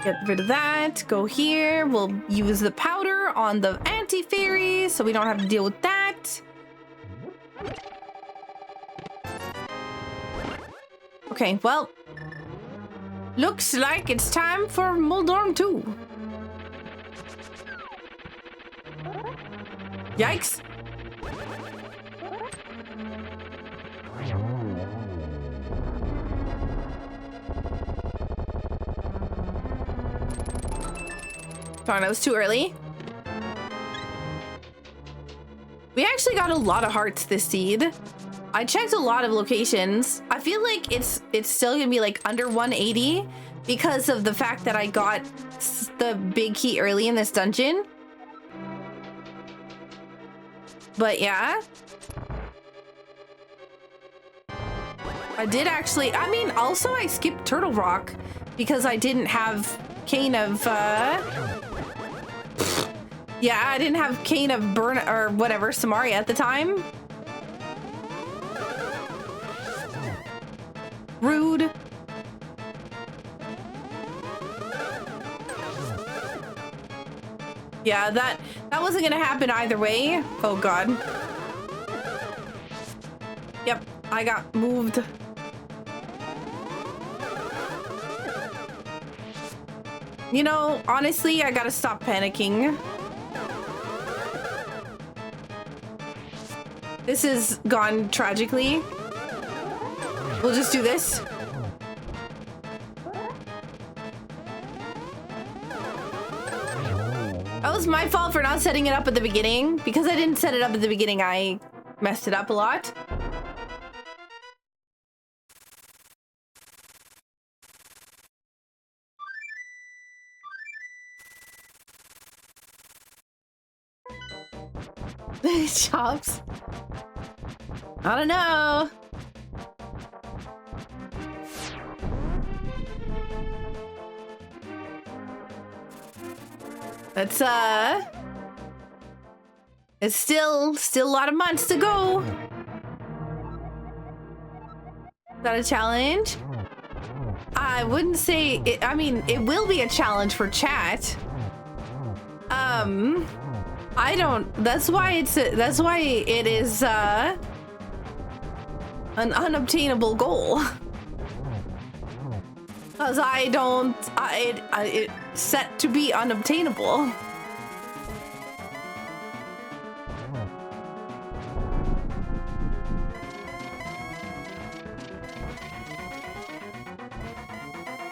Get rid of that. Go here. We'll use the powder on the anti-fairy so we don't have to deal with that. Okay, well, looks like it's time for Moldorm 2. Yikes. Darn, that was too early. We actually got a lot of hearts this seed. I checked a lot of locations. I feel like it's still gonna be like under 180 because of the fact that I got the big key early in this dungeon. But yeah. I did actually, I mean, also I skipped Turtle Rock because I didn't have Cane of, yeah, I didn't have Cane of Burn or whatever, Samaria at the time. Rude. Yeah, that wasn't gonna happen either way. Oh god. Yep, I got moved. You know, honestly, I gotta stop panicking. This has gone tragically. We'll just do this. That was my fault for not setting it up at the beginning. Because I didn't set it up at the beginning, I messed it up a lot. Chops. I don't know. That's it's still a lot of months to go. Is that a challenge? I wouldn't say it, I mean, it will be a challenge for chat. I don't, that's why it is an unobtainable goal. Cause I don't, it's set to be unobtainable.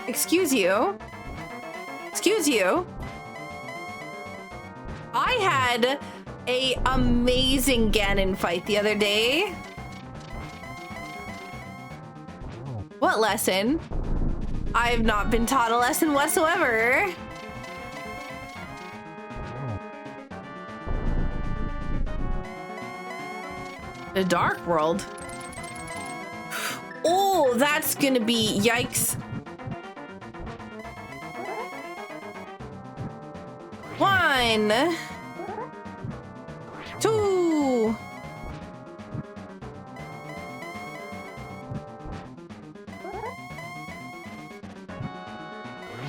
Excuse you. Excuse you. I had a amazing Ganon fight the other day. What lesson? I have not been taught a lesson whatsoever. The Dark World. Oh, that's gonna be yikes. 1, 2.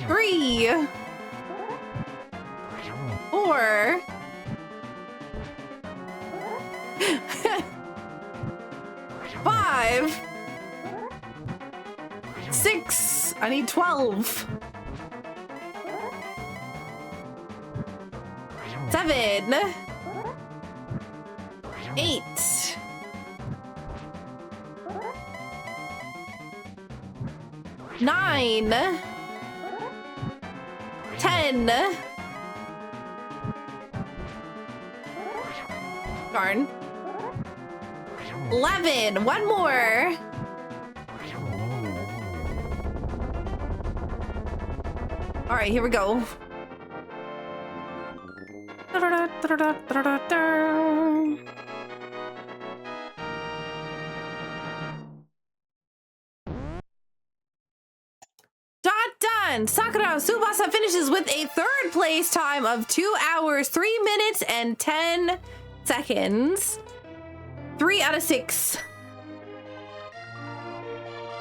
Three, 4. 5, 6. I need 12. 7, 8. 9, 10. Darn. 11. One more. All right, here we go. Done. Sakura Tsubasa finishes with a third place time of 2 hours, 3 minutes, and 10 seconds. 3 out of 6.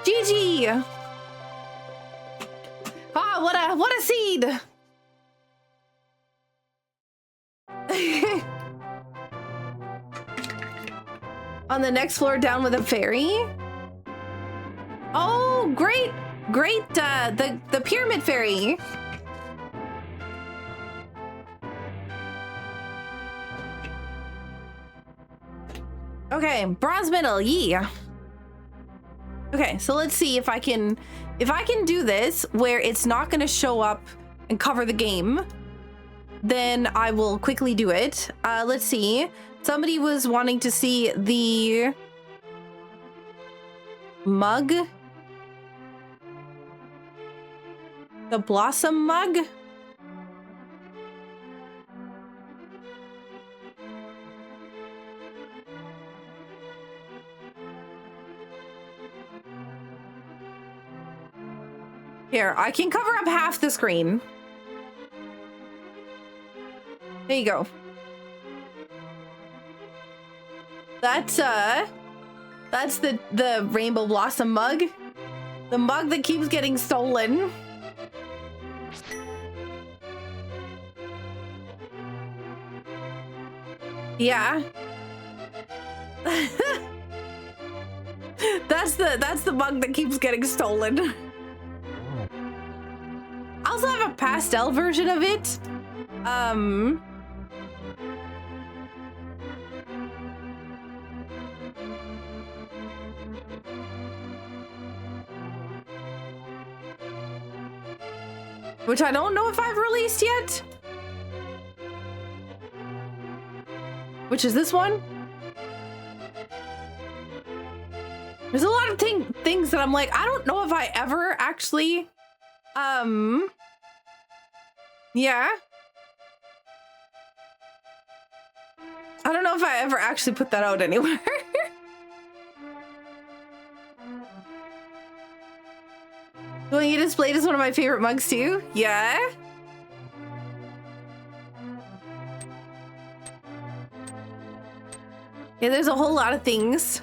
GG. Ah, what a seed. On the next floor down with a fairy. Oh, great. Great, the pyramid fairy. Okay, bronze medal, yeah. Okay, so let's see if I can do this where it's not gonna show up and cover the game, then I will quickly do it. Let's see. Somebody was wanting to see the mug. The blossom mug? Here, I can cover up half the screen. There you go. That's the rainbow blossom mug. The mug that keeps getting stolen. Yeah. That's the mug that keeps getting stolen. I also have a pastel version of it. Which I don't know if I've released yet. Which is this one? There's a lot of things that I'm like, I don't know if I ever actually, yeah. I don't know if I ever actually put that out anywhere. The one you displayed is one of my favorite mugs too. Yeah. Yeah, there's a whole lot of things.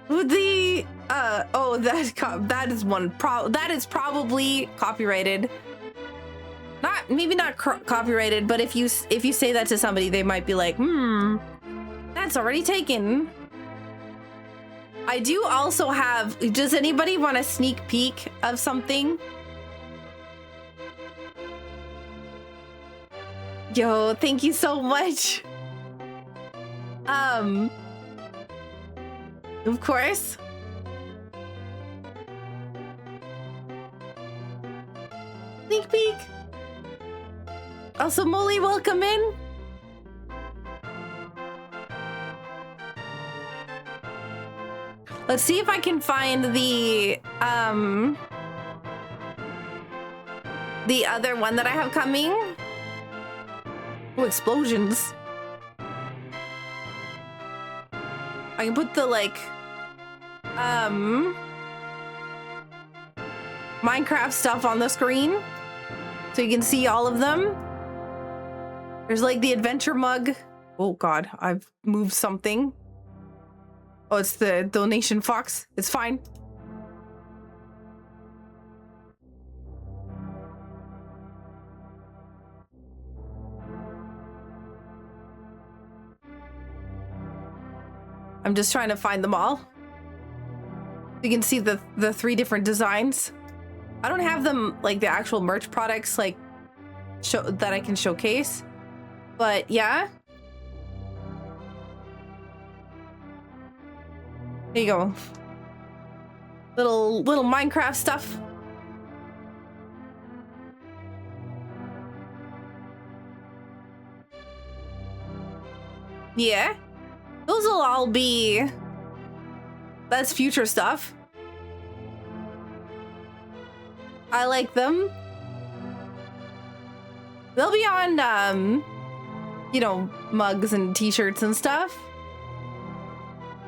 The oh, that is one that is probably copyrighted. Maybe not copyrighted, but if you say that to somebody, they might be like, that's already taken. I do also have, does anybody want a sneak peek of something? Yo, thank you so much. Of course. Sneak peek. Also, Molly, welcome in. Let's see if I can find the other one that I have coming. Oh, explosions. I can put the like Minecraft stuff on the screen so you can see all of them. There's like the adventure mug. Oh god, I've moved something. Oh, it's the donation fox. It's fine. I'm just trying to find them all. You can see the 3 different designs. I don't have them like the actual merch products like that I can showcase, but yeah. There you go. Little Minecraft stuff. Yeah. Those will all be... That's future stuff. I like them. They'll be on, you know, mugs and t-shirts and stuff.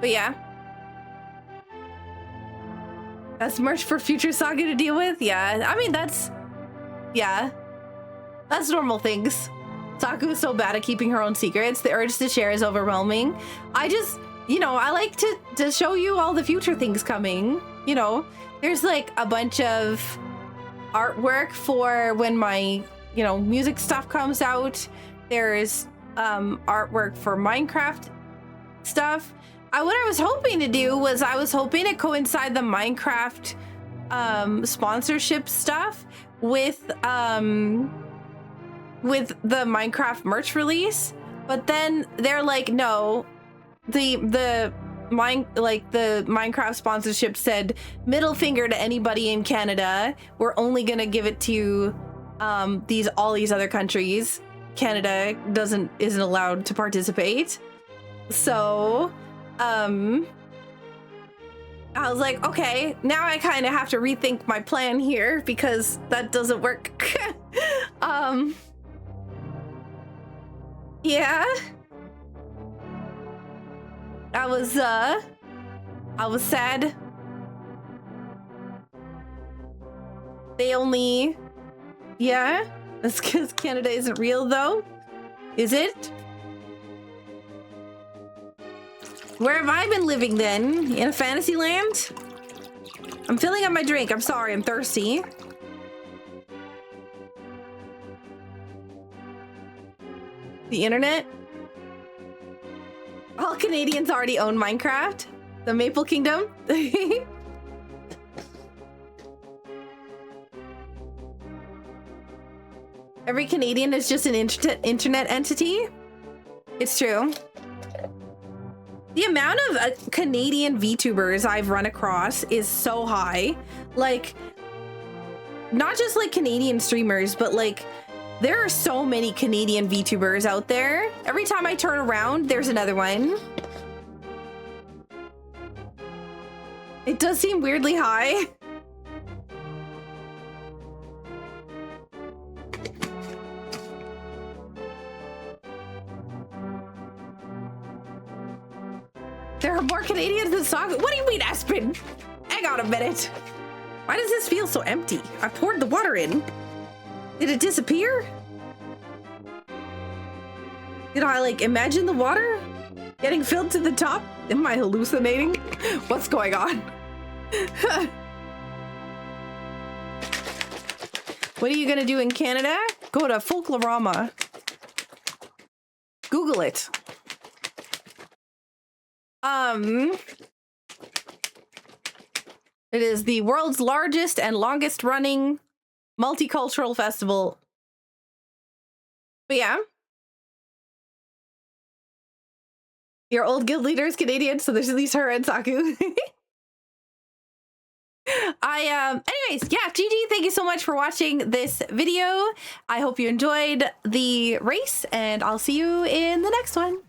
But yeah. That's merch for future Saga to deal with? Yeah, I mean, that's... Yeah. That's normal things. Saku is so bad at keeping her own secrets. The urge to share is overwhelming. I just, you know, I like to show you all the future things coming. You know, there's like a bunch of artwork for when my, you know, music stuff comes out. There's artwork for Minecraft stuff. What I was hoping to do was I was hoping to coincide the Minecraft sponsorship stuff with the Minecraft merch release, but then they're like, no, the Minecraft sponsorship said middle finger to anybody in Canada. We're only gonna give it to all these other countries. Canada isn't allowed to participate. So I was like, okay, now I kind of have to rethink my plan here because that doesn't work. Yeah. I was sad. They only, yeah, that's because Canada isn't real though. Is it? Where have I been living then? In a fantasy land? I'm filling up my drink. I'm sorry, I'm thirsty. The internet? All Canadians already own Minecraft? The Maple Kingdom. Every Canadian is just an internet entity. It's true. The amount of Canadian VTubers I've run across is so high. Like, not just like Canadian streamers, but like there are so many Canadian VTubers out there. Every time I turn around, there's another one. It does seem weirdly high. There are more Canadians than Saku. What do you mean, Aspen? Hang on a minute. Why does this feel so empty? I poured the water in. Did it disappear? Did I like imagine the water getting filled to the top? Am I hallucinating? What's going on? What are you gonna do in Canada? Go to Folklorama. Google it. It is the world's largest and longest running multicultural festival. But yeah. Your old guild leader is Canadian, so there's at least her and Saku. Anyways, yeah, GG, thank you so much for watching this video. I hope you enjoyed the race, and I'll see you in the next one.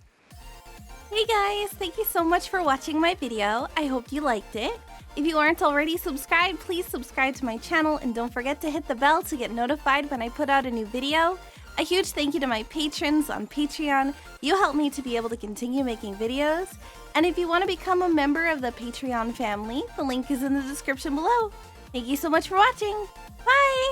Hey guys, thank you so much for watching my video. I hope you liked it. If you aren't already subscribed, please subscribe to my channel and don't forget to hit the bell to get notified when I put out a new video. A huge thank you to my patrons on Patreon. You help me to be able to continue making videos. And if you want to become a member of the Patreon family, the link is in the description below. Thank you so much for watching. Bye!